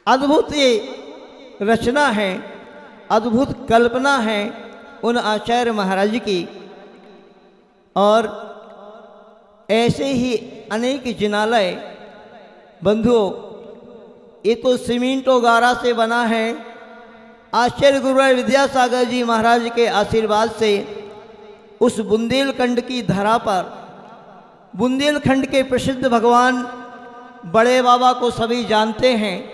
अद्भुत ये रचना है, अद्भुत कल्पना है उन आचार्य महाराज की। और ऐसे ही अनेक जिनालय बंधुओं, ये तो सीमेंटो गारा से बना है। आचार्य गुरुराय विद्यासागर जी महाराज के आशीर्वाद से उस बुंदेलखंड की धरा पर, बुंदेलखंड के प्रसिद्ध भगवान बड़े बाबा को सभी जानते हैं।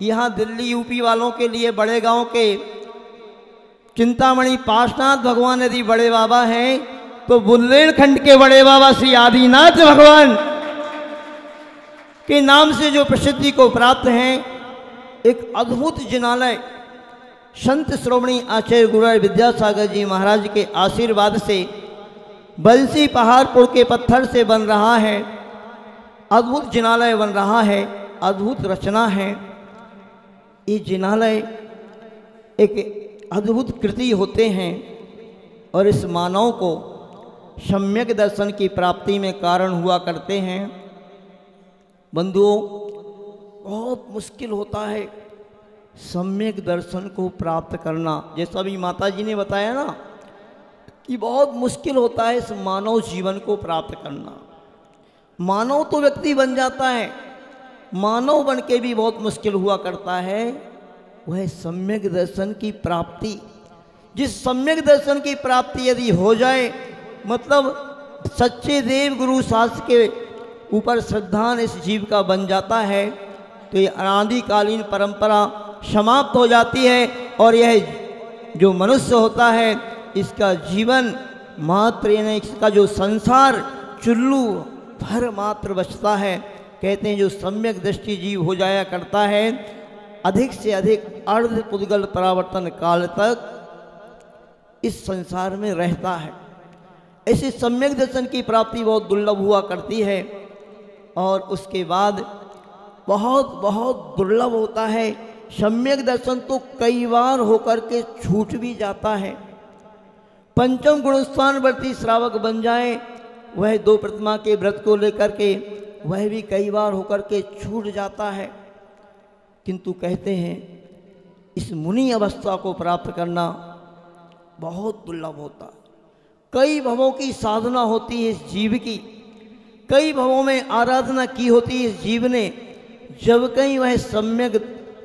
यहाँ दिल्ली यूपी वालों के लिए बड़े गांव के चिंतामणि पार्श्वनाथ भगवान यदि बड़े बाबा हैं, तो बुंदेलखंड के बड़े बाबा श्री आदिनाथ भगवान के नाम से जो प्रसिद्धि को प्राप्त हैं। एक अद्भुत जिनालय संत श्रोमणी आचार्य गुरुराय विद्यासागर जी महाराज के आशीर्वाद से बंसी पहाड़पुर के पत्थर से बन रहा है। अद्भुत जिनालय बन रहा है, अद्भुत रचना है। ये जिनालय एक अद्भुत कृति होते हैं और इस मानव को सम्यक दर्शन की प्राप्ति में कारण हुआ करते हैं। बंधुओं, बहुत मुश्किल होता है सम्यक दर्शन को प्राप्त करना। जैसा भी माता जी ने बताया ना कि बहुत मुश्किल होता है इस मानव जीवन को प्राप्त करना। मानव तो व्यक्ति बन जाता है, मानव बन के भी बहुत मुश्किल हुआ करता है वह सम्यक दर्शन की प्राप्ति। जिस सम्यक दर्शन की प्राप्ति यदि हो जाए, मतलब सच्चे देव गुरु शास्त्र के ऊपर श्रद्धान इस जीव का बन जाता है, तो ये अनादिकालीन परंपरा समाप्त हो जाती है और यह जो मनुष्य होता है इसका जीवन मात्र, यानी इसका जो संसार चुल्लू भर मात्र बचता है। कहते हैं जो सम्यक दृष्टि जीव हो जाया करता है, अधिक से अधिक अर्ध पुद्गल परावर्तन काल तक इस संसार में रहता है। ऐसे सम्यक दर्शन की प्राप्ति बहुत दुर्लभ हुआ करती है और उसके बाद बहुत बहुत दुर्लभ होता है। सम्यक दर्शन तो कई बार होकर के छूट भी जाता है। पंचम गुणस्थान वर्ती श्रावक बन जाए, वह 2 प्रतिमा के व्रत को लेकर के वह भी कई बार होकर के छूट जाता है। किंतु कहते हैं इस मुनि अवस्था को प्राप्त करना बहुत दुर्लभ होता है। कई भवों की साधना होती है इस जीव की, कई भवों में आराधना की होती है इस जीव ने, जब कहीं वह सम्यक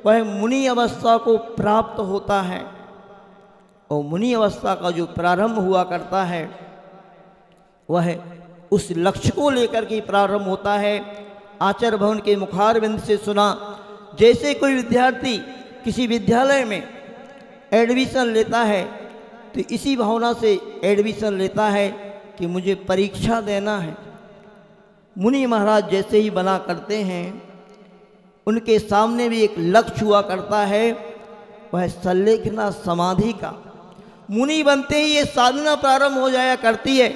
वह मुनि अवस्था को प्राप्त होता है। और मुनि अवस्था का जो प्रारंभ हुआ करता है वह उस लक्ष्य को लेकर के प्रारंभ होता है। आचार्य भवन के मुखारविंद से सुना, जैसे कोई विद्यार्थी किसी विद्यालय में एडमिशन लेता है तो इसी भावना से एडमिशन लेता है कि मुझे परीक्षा देना है। मुनि महाराज जैसे ही बना करते हैं, उनके सामने भी एक लक्ष्य हुआ करता है, वह संलेखना समाधि का। मुनि बनते ही ये साधना प्रारंभ हो जाया करती है,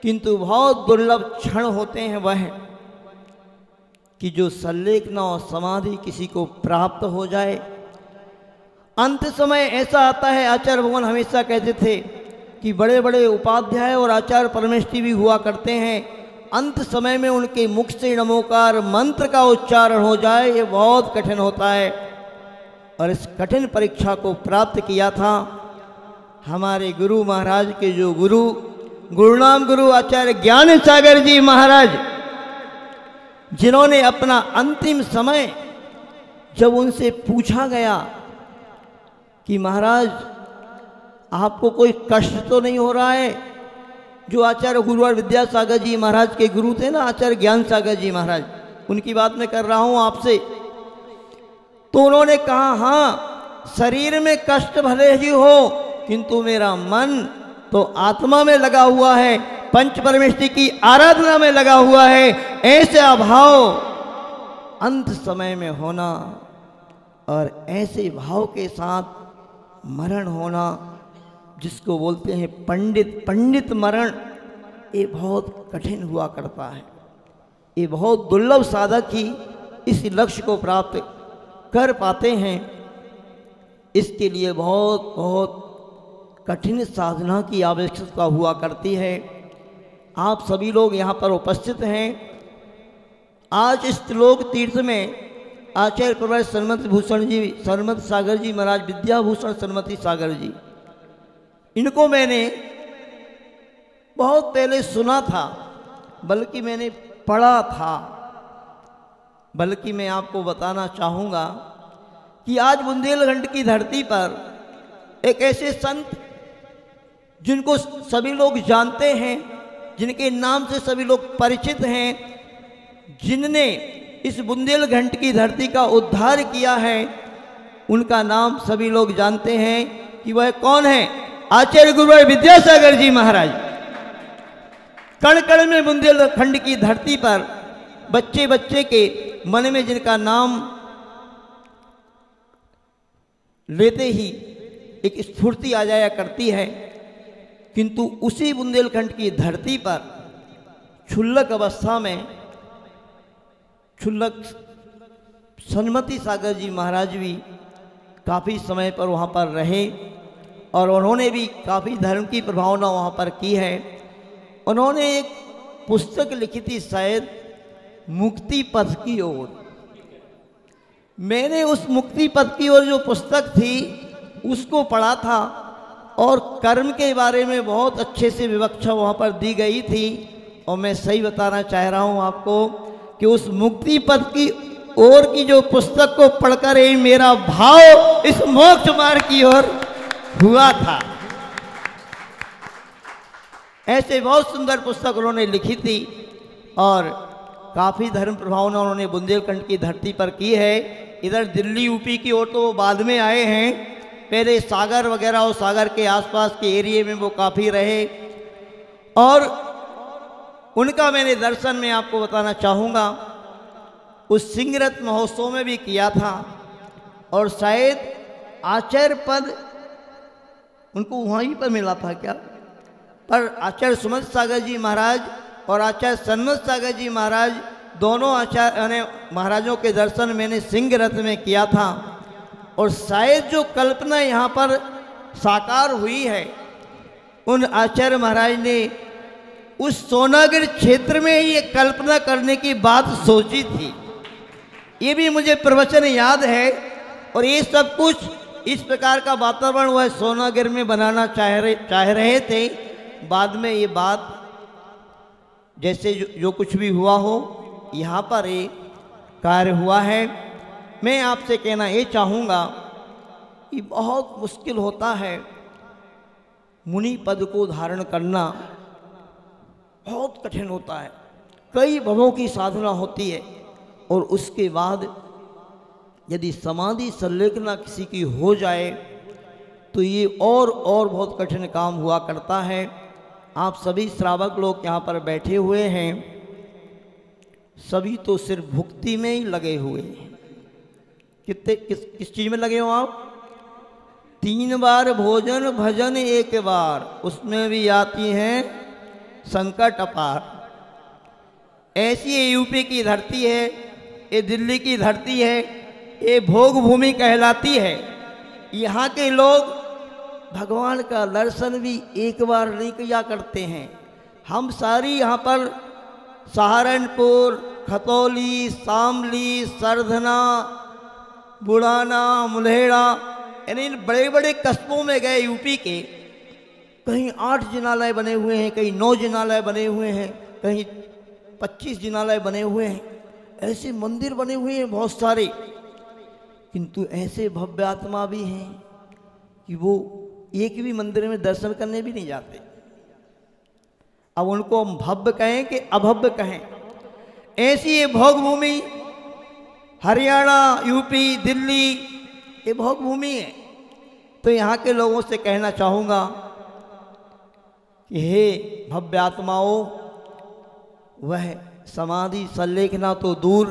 किंतु बहुत दुर्लभ क्षण होते हैं वह कि जो संलेखना और समाधि किसी को प्राप्त हो जाए। अंत समय ऐसा आता है, आचार्य भगवान हमेशा कहते थे कि बड़े बड़े उपाध्याय और आचार्य परमेष्ठी भी हुआ करते हैं, अंत समय में उनके मुख से नमोकार मंत्र का उच्चारण हो जाए, ये बहुत कठिन होता है। और इस कठिन परीक्षा को प्राप्त किया था हमारे गुरु महाराज के जो गुरुनाम गुरु आचार्य ज्ञान सागर जी महाराज, जिन्होंने अपना अंतिम समय जब उनसे पूछा गया कि महाराज आपको कोई कष्ट तो नहीं हो रहा है, जो आचार्य गुरुवार विद्यासागर जी महाराज के गुरु थे ना, आचार्य ज्ञान सागर जी महाराज, उनकी बात मैं कर रहा हूं आपसे। तो उन्होंने कहा हाँ, शरीर में कष्ट भले ही हो किंतु मेरा मन तो आत्मा में लगा हुआ है, पंच परमेष्ठी की आराधना में लगा हुआ है। ऐसे अभाव अंत समय में होना और ऐसे भाव के साथ मरण होना, जिसको बोलते हैं पंडित मरण, ये बहुत कठिन हुआ करता है। ये बहुत दुर्लभ साधक ही इस लक्ष्य को प्राप्त कर पाते हैं। इसके लिए बहुत बहुत कठिन साधना की आवश्यकता हुआ करती है। आप सभी लोग यहाँ पर उपस्थित हैं। आज इस त्रिलोक तीर्थ में आचार्य प्रोफेसर सन्मति भूषण जी, सन्मति सागर जी महाराज, विद्याभूषण सन्मति सागर जी, इनको मैंने बहुत पहले सुना था, बल्कि मैंने पढ़ा था। बल्कि मैं आपको बताना चाहूँगा कि आज बुंदेलखंड की धरती पर एक ऐसे संत जिनको सभी लोग जानते हैं, जिनके नाम से सभी लोग परिचित हैं, जिनने इस बुंदेलखंड की धरती का उद्धार किया है, उनका नाम सभी लोग जानते हैं कि वह कौन है? आचार्य गुरुवार विद्यासागर जी महाराज। कण कण में बुंदेलखंड की धरती पर बच्चे बच्चे के मन में जिनका नाम लेते ही एक स्फूर्ति आ जाया करती है, किंतु उसी बुंदेलखंड की धरती पर क्षुल्लक अवस्था में क्षुल्लक सन्मति सागर जी महाराज भी काफ़ी समय पर वहाँ पर रहे और उन्होंने भी काफ़ी धर्म की प्रभावना वहाँ पर की है। उन्होंने एक पुस्तक लिखी थी, शायद मुक्ति पथ की ओर। मैंने उस मुक्ति पथ की ओर जो पुस्तक थी उसको पढ़ा था और कर्म के बारे में बहुत अच्छे से विवक्षा वहाँ पर दी गई थी। और मैं सही बताना चाह रहा हूँ आपको कि उस मुक्ति पथ की ओर की जो पुस्तक को पढ़कर ही मेरा भाव इस मोक्ष मार्ग की ओर हुआ था। ऐसे बहुत सुंदर पुस्तक उन्होंने लिखी थी और काफ़ी धर्म प्रभावना उन्होंने बुंदेलखंड की धरती पर की है। इधर दिल्ली यूपी की ओर तो वो बाद में आए हैं, पहले सागर वगैरह और सागर के आसपास के एरिए में वो काफ़ी रहे। और उनका मैंने दर्शन में आपको बताना चाहूँगा उस सिंहरथ महोत्सव में भी किया था और शायद आचार्य पद उनको वहीं पर मिला था क्या, पर आचार्य सुमंत सागर जी महाराज और आचार्य सन्मत सागर जी महाराज दोनों आचार्य महाराजों के दर्शन मैंने सिंहरथ में किया था। और शायद जो कल्पना यहाँ पर साकार हुई है, उन आचार्य महाराज ने उस सोनागिर क्षेत्र में ये कल्पना करने की बात सोची थी। ये भी मुझे प्रवचन याद है। और ये सब कुछ इस प्रकार का वातावरण वह सोनागिर में बनाना चाह रहे थे। बाद में ये बात जैसे जो कुछ भी हुआ हो, यहाँ पर एक कार्य हुआ है। मैं आपसे कहना ये चाहूँगा कि बहुत मुश्किल होता है मुनि पद को धारण करना, बहुत कठिन होता है। कई भवों की साधना होती है और उसके बाद यदि समाधि संलेखना किसी की हो जाए तो ये और बहुत कठिन काम हुआ करता है। आप सभी श्रावक लोग यहाँ पर बैठे हुए हैं, सभी तो सिर्फ भुक्ति में ही लगे हुए हैं। किस चीज़ में लगे हो आप? 3 बार भोजन भजन 1 बार, उसमें भी आती हैं संकट अपार। ऐसी ये यूपी की धरती है, ये दिल्ली की धरती है, ये भोग भूमि कहलाती है। यहाँ के लोग भगवान का दर्शन भी 1 बार नहीं किया करते हैं। हम सारी यहाँ पर सहारनपुर, खतौली, शामली, सरधना, बुढ़ाना, मुल्हेड़ा, यानी इन बड़े बड़े कस्बों में गए यूपी के, कहीं 8 जिनालय बने हुए हैं, कहीं 9 जिनालय बने हुए हैं, कहीं 25 जिनालय बने हुए हैं, ऐसे मंदिर बने हुए हैं बहुत सारे। किंतु ऐसे भव्य आत्मा भी हैं कि वो एक भी मंदिर में दर्शन करने भी नहीं जाते। अब उनको हम भव्य कहें कि अभव्य कहें, ऐसी ये भोग भूमि हरियाणा, यूपी, दिल्ली, ये भोग भूमि है। तो यहाँ के लोगों से कहना चाहूँगा कि हे भव्य आत्माओं, वह समाधि संलेखना तो दूर,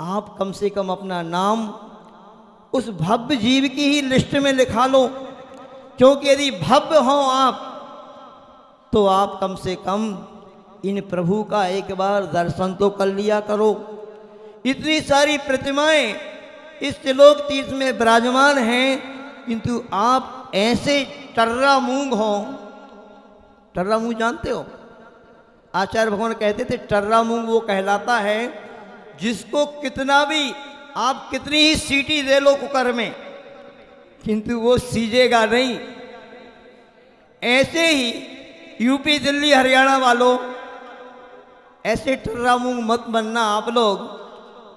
आप कम से कम अपना नाम उस भव्य जीव की ही लिस्ट में लिखा लो। क्योंकि यदि भव्य हो आप तो आप कम से कम इन प्रभु का एक बार दर्शन तो कर लिया करो। इतनी सारी प्रतिमाएं इस त्रिलोक तीर्थ में विराजमान हैं, किंतु आप ऐसे टर्रा मूंग हो। टर्रा मूंग जानते हो? आचार्य भगवान कहते थे टर्रा मूंग वो कहलाता है जिसको कितना भी आप कितनी ही सीटी दे लो कुकर में, किंतु वो सीजेगा नहीं। ऐसे ही यूपी, दिल्ली, हरियाणा वालों, ऐसे टर्रा मूंग मत बनना आप लोग।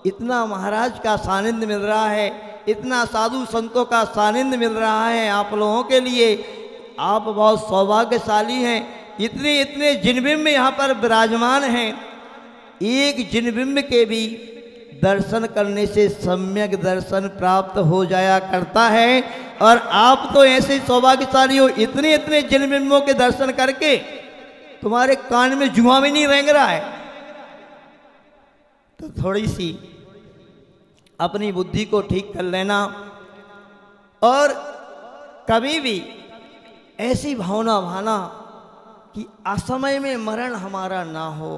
इतना महाराज का सानिध्य मिल रहा है, इतना साधु संतों का सानिध्य मिल रहा है आप लोगों के लिए, आप बहुत सौभाग्यशाली हैं। इतने इतने जिनबिंब यहाँ पर विराजमान हैं, एक जिनबिंब के भी दर्शन करने से सम्यक दर्शन प्राप्त हो जाया करता है। और आप तो ऐसे सौभाग्यशाली हो, इतने इतने जिनबिंबों के दर्शन करके तुम्हारे कान में जुआ भी नहीं रेंग रहा है। तो थोड़ी सी अपनी बुद्धि को ठीक कर लेना और कभी भी ऐसी भावना भाना कि असमय में मरण हमारा ना हो।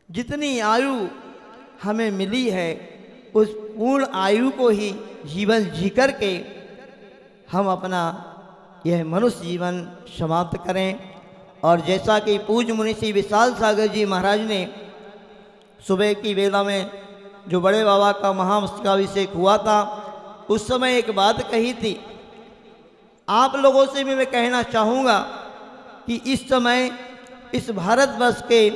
जितनी आयु हमें मिली है उस पूर्ण आयु को ही जीवन जी कर के हम अपना यह मनुष्य जीवन समाप्त करें। और जैसा कि पूज्य मुनि श्री विशाल सागर जी महाराज ने सुबह की वेला में जो बड़े बाबा का महामस्तकाभिषेक हुआ था, उस समय एक बात कही थी। आप लोगों से भी मैं कहना चाहूँगा कि इस समय इस भारतवर्ष के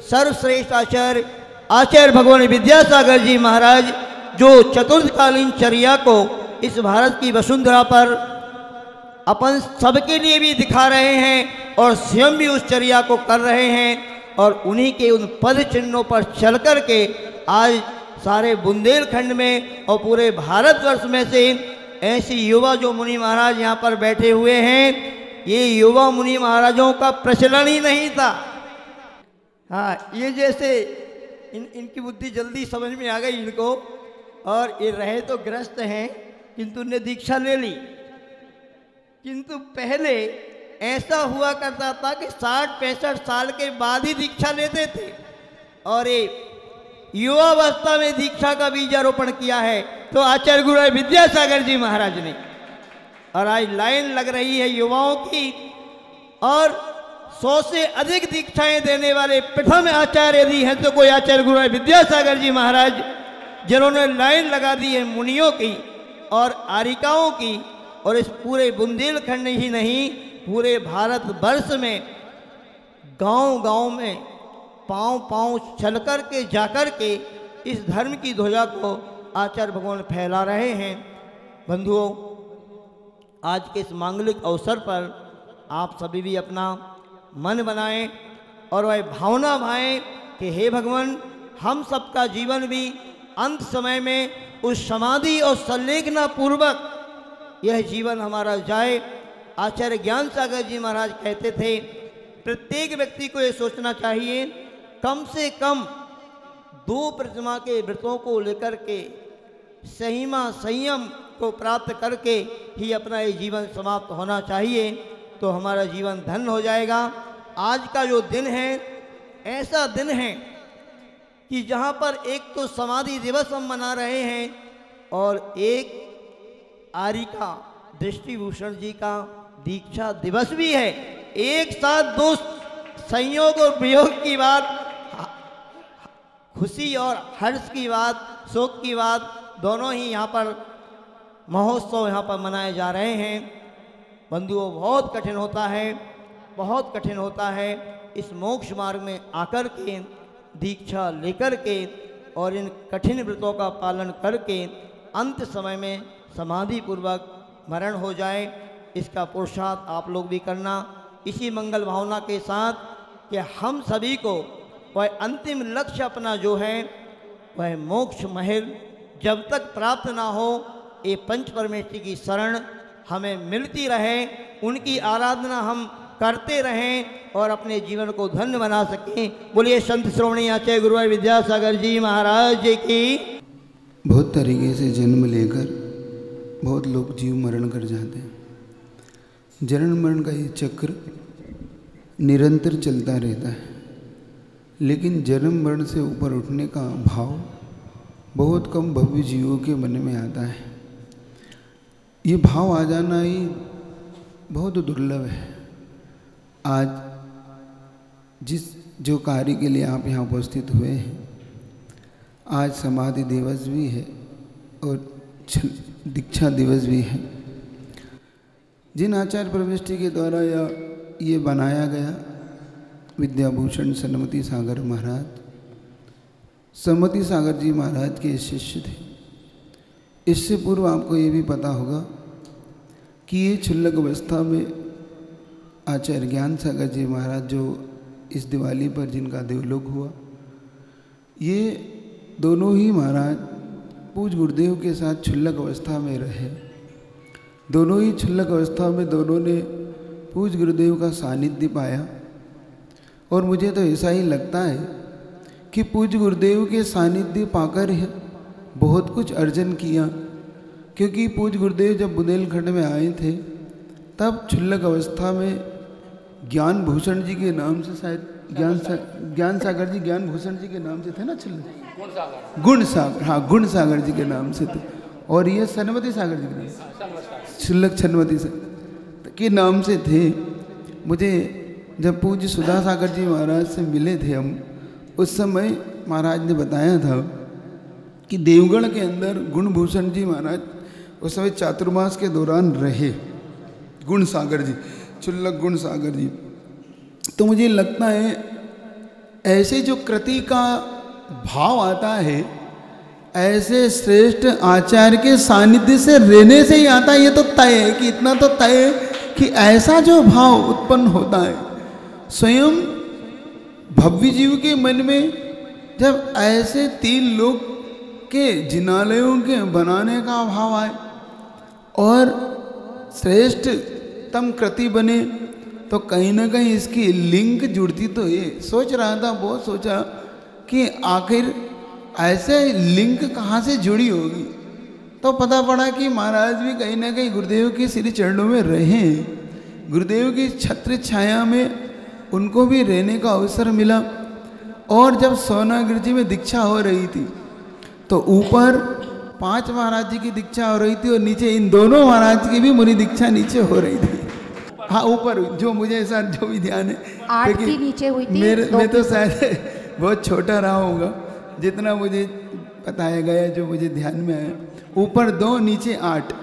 सर्वश्रेष्ठ आचार्य भगवान विद्यासागर जी महाराज जो चतुर्थकालीन चर्या को इस भारत की वसुंधरा पर अपन सबके लिए भी दिखा रहे हैं और स्वयं भी उस चर्या को कर रहे हैं। और उन्हीं के उन पद चिन्हों पर चल कर के आज सारे बुंदेलखंड में और पूरे भारतवर्ष में से ऐसी युवा जो मुनि महाराज यहाँ पर बैठे हुए हैं, ये युवा मुनि महाराजों का प्रचलन ही नहीं था। हाँ, ये जैसे इनकी बुद्धि जल्दी समझ में आ गई इनको, और ये रहे तो ग्रस्त हैं किंतु उन्हें दीक्षा ले ली। किंतु पहले ऐसा हुआ करता था कि 60-65 साल के बाद ही दीक्षा लेते थे, और ये युवावस्था में दीक्षा का बीजारोपण किया है तो आचार्य गुरु विद्यासागर जी महाराज ने। और आज लाइन लग रही है युवाओं की, और 100 से अधिक दीक्षाएं देने वाले प्रथम आचार्य यदि हैं तो कोई आचार्य गुरु विद्यासागर जी महाराज, जिन्होंने लाइन लगा दी है मुनियों की और आरिकाओं की। और इस पूरे बुंदेलखंड ही नहीं, पूरे भारतवर्ष में गांव-गांव में पांव-पांव चल कर के जाकर के इस धर्म की ध्वजा को आचार्य भगवान फैला रहे हैं। बंधुओं, आज के इस मांगलिक अवसर पर आप सभी भी अपना मन बनाएं और वह भावना भाएं कि हे भगवान, हम सबका जीवन भी अंत समय में उस समाधि और संलेखना पूर्वक यह जीवन हमारा जाए। आचार्य ज्ञान सागर जी महाराज कहते थे, प्रत्येक व्यक्ति को ये सोचना चाहिए कम से कम 2 प्रतिमा के व्रतों को लेकर के संयमा संयम को प्राप्त करके ही अपना ये जीवन समाप्त होना चाहिए, तो हमारा जीवन धन्य हो जाएगा। आज का जो दिन है ऐसा दिन है कि जहाँ पर एक तो समाधि दिवस हम मना रहे हैं और एक आर्यिका दृष्टिभूषण जी का दीक्षा दिवस भी है। एक साथ 2 संयोग और वियोग की बात, खुशी और हर्ष की बात, शोक की बात, दोनों ही यहाँ पर महोत्सव यहाँ पर मनाए जा रहे हैं। बंधुओं, बहुत कठिन होता है, बहुत कठिन होता है इस मोक्ष मार्ग में आकर के दीक्षा लेकर के और इन कठिन व्रतों का पालन करके अंत समय में समाधि पूर्वक मरण हो जाए। इसका पुरुषार्थ आप लोग भी करना, इसी मंगल भावना के साथ कि हम सभी को वह अंतिम लक्ष्य अपना जो है वह मोक्ष महल जब तक प्राप्त ना हो, ये पंच परमेश्वर की शरण हमें मिलती रहे, उनकी आराधना हम करते रहें और अपने जीवन को धन्य बना सकें। बोलिए संत श्रोमणी आचार्य गुरुवार विद्यासागर जी महाराज जी की। बहुत तरीके से जन्म लेकर बहुत लोग जीव मरण कर जाते हैं। जन्म मरण का ये चक्र निरंतर चलता रहता है, लेकिन जन्म मरण से ऊपर उठने का भाव बहुत कम भव्य जीवों के मन में आता है। ये भाव आ जाना ही बहुत दुर्लभ है। आज जो कार्य के लिए आप यहाँ उपस्थित हुए हैं, आज समाधि दिवस भी है और दीक्षा दिवस भी है। जिन आचार्य प्रविष्टि के द्वारा ये बनाया गया, विद्याभूषण सन्मति सागर महाराज, सन्मति सागर जी महाराज के शिष्य थे। इससे पूर्व आपको ये भी पता होगा कि ये क्षुल्लक अवस्था में आचार्य ज्ञान सागर जी महाराज जो इस दिवाली पर जिनका देवलोक हुआ, ये दोनों ही महाराज पूज गुरुदेव के साथ क्षुल्लक अवस्था में रहे। दोनों ही क्षुल्लक अवस्था में दोनों ने पूज गुरुदेव का सानिध्य पाया। और मुझे तो ऐसा ही लगता है कि पूज गुरुदेव के सानिध्य पाकर बहुत कुछ अर्जन किया, क्योंकि पूज गुरुदेव जब बुंदेलखंड में आए थे तब क्षुल्लक अवस्था में ज्ञान भूषण जी के नाम से, शायद ज्ञान सागर जी ज्ञान भूषण जी के नाम से थे ना, गुण सागर, हाँ गुण सागर जी के नाम से थे। और ये सन्मति सागर जी के नाम, क्षुल्लक सन्मति के नाम से थे। मुझे जब पूज्य सुधा सागर जी महाराज से मिले थे हम, उस समय महाराज ने बताया था कि देवगढ़ के अंदर गुणभूषण जी महाराज उस समय चातुर्मास के दौरान रहे, गुण सागर जी, क्षुल्लक गुण सागर जी। तो मुझे लगता है ऐसे जो कृति का भाव आता है, ऐसे श्रेष्ठ आचार्य के सानिध्य से रहने से ही आता है। ये तो तय है कि इतना तो तय है कि ऐसा जो भाव उत्पन्न होता है स्वयं भव्य जीव के मन में, जब ऐसे 3 लोक के जिनालयों के बनाने का भाव आए और श्रेष्ठतम कृति बने, तो कहीं ना कहीं इसकी लिंक जुड़ती। तो ये सोच रहा था, बहुत सोचा कि आखिर ऐसे लिंक कहाँ से जुड़ी होगी। तो पता पड़ा कि महाराज भी कहीं ना कहीं गुरुदेव के श्री चरणों में रहे, गुरुदेव की छत्र छाया में उनको भी रहने का अवसर मिला। और जब सोनागिर जी में दीक्षा हो रही थी तो ऊपर 5 महाराज जी की दीक्षा हो रही थी और नीचे इन दोनों महाराज की भी मुनि दीक्षा नीचे हो रही थी। हाँ ऊपर, जो मुझे ऐसा जो भी ध्यान है, 8 की नीचे हुई थी। मैं तो शायद बहुत छोटा रहा होगा, जितना मुझे बताया गया, जो मुझे ध्यान में आया। ऊपर 2, नीचे 8।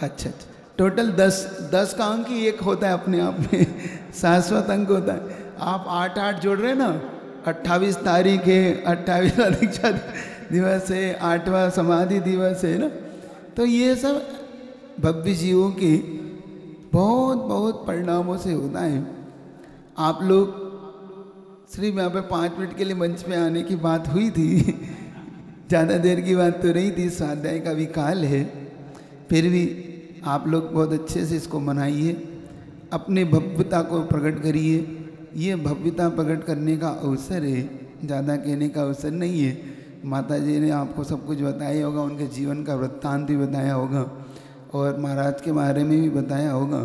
अच्छा, टोटल 10 का अंक ही एक होता है अपने आप में, शाश्वत अंक होता है। आप 8-8 जोड़ रहे ना, 28 तारीख है, 28 दीक्षा, दिवस है, 8वां समाधि दिवस है ना। तो ये सब भव्य जीवों के बहुत बहुत परिणामों से होता है। आप लोग सिर्फ यहाँ पे 5 मिनट के लिए मंच पे आने की बात हुई थी, ज़्यादा देर की बात तो नहीं थी, स्वाध्याय का भी काल है, फिर भी आप लोग बहुत अच्छे से इसको मनाइए, अपने भव्यता को प्रकट करिए। ये भव्यता प्रकट करने का अवसर है, ज़्यादा कहने का अवसर नहीं है। माता जी ने आपको सब कुछ बताया होगा, उनके जीवन का वृत्तांत भी बताया होगा और महाराज के बारे में भी बताया होगा।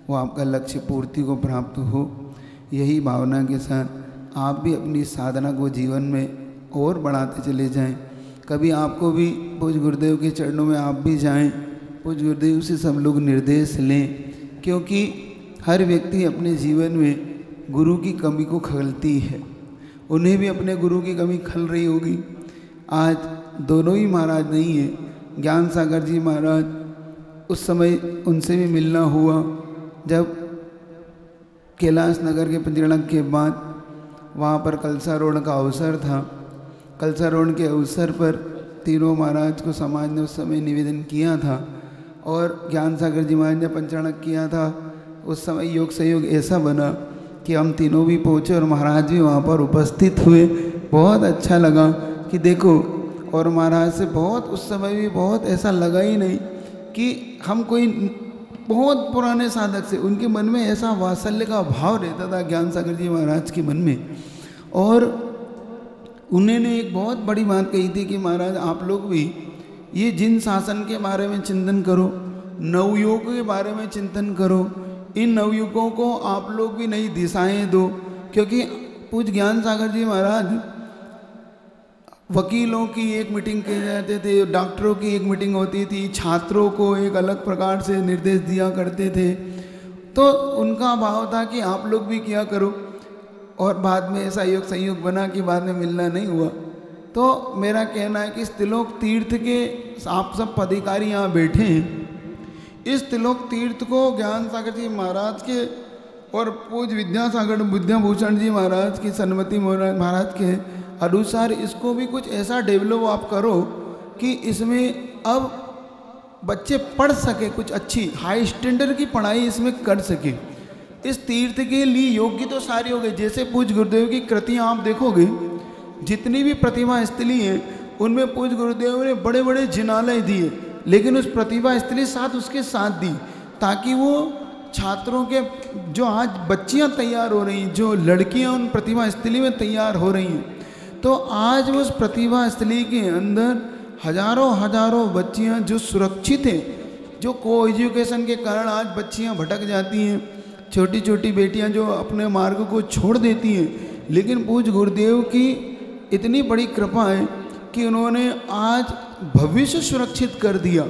वो आपका लक्ष्य पूर्ति को प्राप्त हो, यही भावना के साथ आप भी अपनी साधना को जीवन में और बढ़ाते चले जाएं। कभी आपको भी पूज्य गुरुदेव के चरणों में आप भी जाएं, पूज्य गुरुदेव से सब लोग निर्देश लें, क्योंकि हर व्यक्ति अपने जीवन में गुरु की कमी को खलती है। उन्हें भी अपने गुरु की कमी खल रही होगी। आज दोनों ही महाराज नहीं है, ज्ञान सागर जी महाराज, उस समय उनसे भी मिलना हुआ जब कैलाश नगर के पंजीकरण के बाद वहाँ पर कलशारोहण का अवसर था। कलशारोहण के अवसर पर तीनों महाराज को समाज ने उस समय निवेदन किया था और ज्ञान सागर जी महाराज ने पंचाणक किया था। उस समय योग सहयोग ऐसा बना कि हम तीनों भी पहुँचे और महाराज भी वहाँ पर उपस्थित हुए। बहुत अच्छा लगा कि देखो, और महाराज से बहुत उस समय भी बहुत ऐसा लगा ही नहीं कि हम कोई बहुत पुराने साधक से, उनके मन में ऐसा वात्सल्य का भाव रहता था ज्ञान सागर जी महाराज के मन में। और उन्होंने एक बहुत बड़ी बात कही थी कि महाराज आप लोग भी ये जिन शासन के बारे में चिंतन करो, नवयुग के बारे में चिंतन करो, इन नवयुगों को आप लोग भी नई दिशाएं दो। क्योंकि पूज्य ज्ञान सागर जी महाराज वकीलों की एक मीटिंग की जाते थे, डॉक्टरों की एक मीटिंग होती थी, छात्रों को एक अलग प्रकार से निर्देश दिया करते थे। तो उनका भाव था कि आप लोग भी किया करो, और बाद में ऐसा योग संयोग बना कि बाद में मिलना नहीं हुआ। तो मेरा कहना है कि इस त्रिलोक तीर्थ के आप सब पदाधिकारी यहाँ बैठे हैं, इस त्रिलोक तीर्थ को ज्ञान सागर जी महाराज के और पूज्य विद्यासागर विद्याभूषण जी महाराज की, सन्मति महाराज के अनुसार इसको भी कुछ ऐसा डेवलप आप करो कि इसमें अब बच्चे पढ़ सके, कुछ अच्छी हाई स्टैंडर्ड की पढ़ाई इसमें कर सके। इस तीर्थ के लिए योग्य तो सारी हो गई। जैसे पूज्य गुरुदेव की कृतियाँ आप देखोगे, जितनी भी प्रतिभा स्थली हैं उनमें पूज्य गुरुदेव ने बड़े बड़े जिनालय दिए, लेकिन उस प्रतिभा स्थली साथ उसके साथ दी, ताकि वो छात्रों के जो आज बच्चियां तैयार हो रही हैं, जो लड़कियां उन प्रतिभा स्थली में तैयार हो रही हैं, तो आज उस प्रतिभा स्थली के अंदर हजारों हजारों बच्चियां जो सुरक्षित हैं, जो को एजुकेशन के कारण आज बच्चियां भटक जाती हैं, छोटी छोटी बेटियां जो अपने मार्ग को छोड़ देती हैं, लेकिन पूज्य गुरुदेव की इतनी बड़ी कृपा है कि उन्होंने आज भविष्य सुरक्षित कर दिया।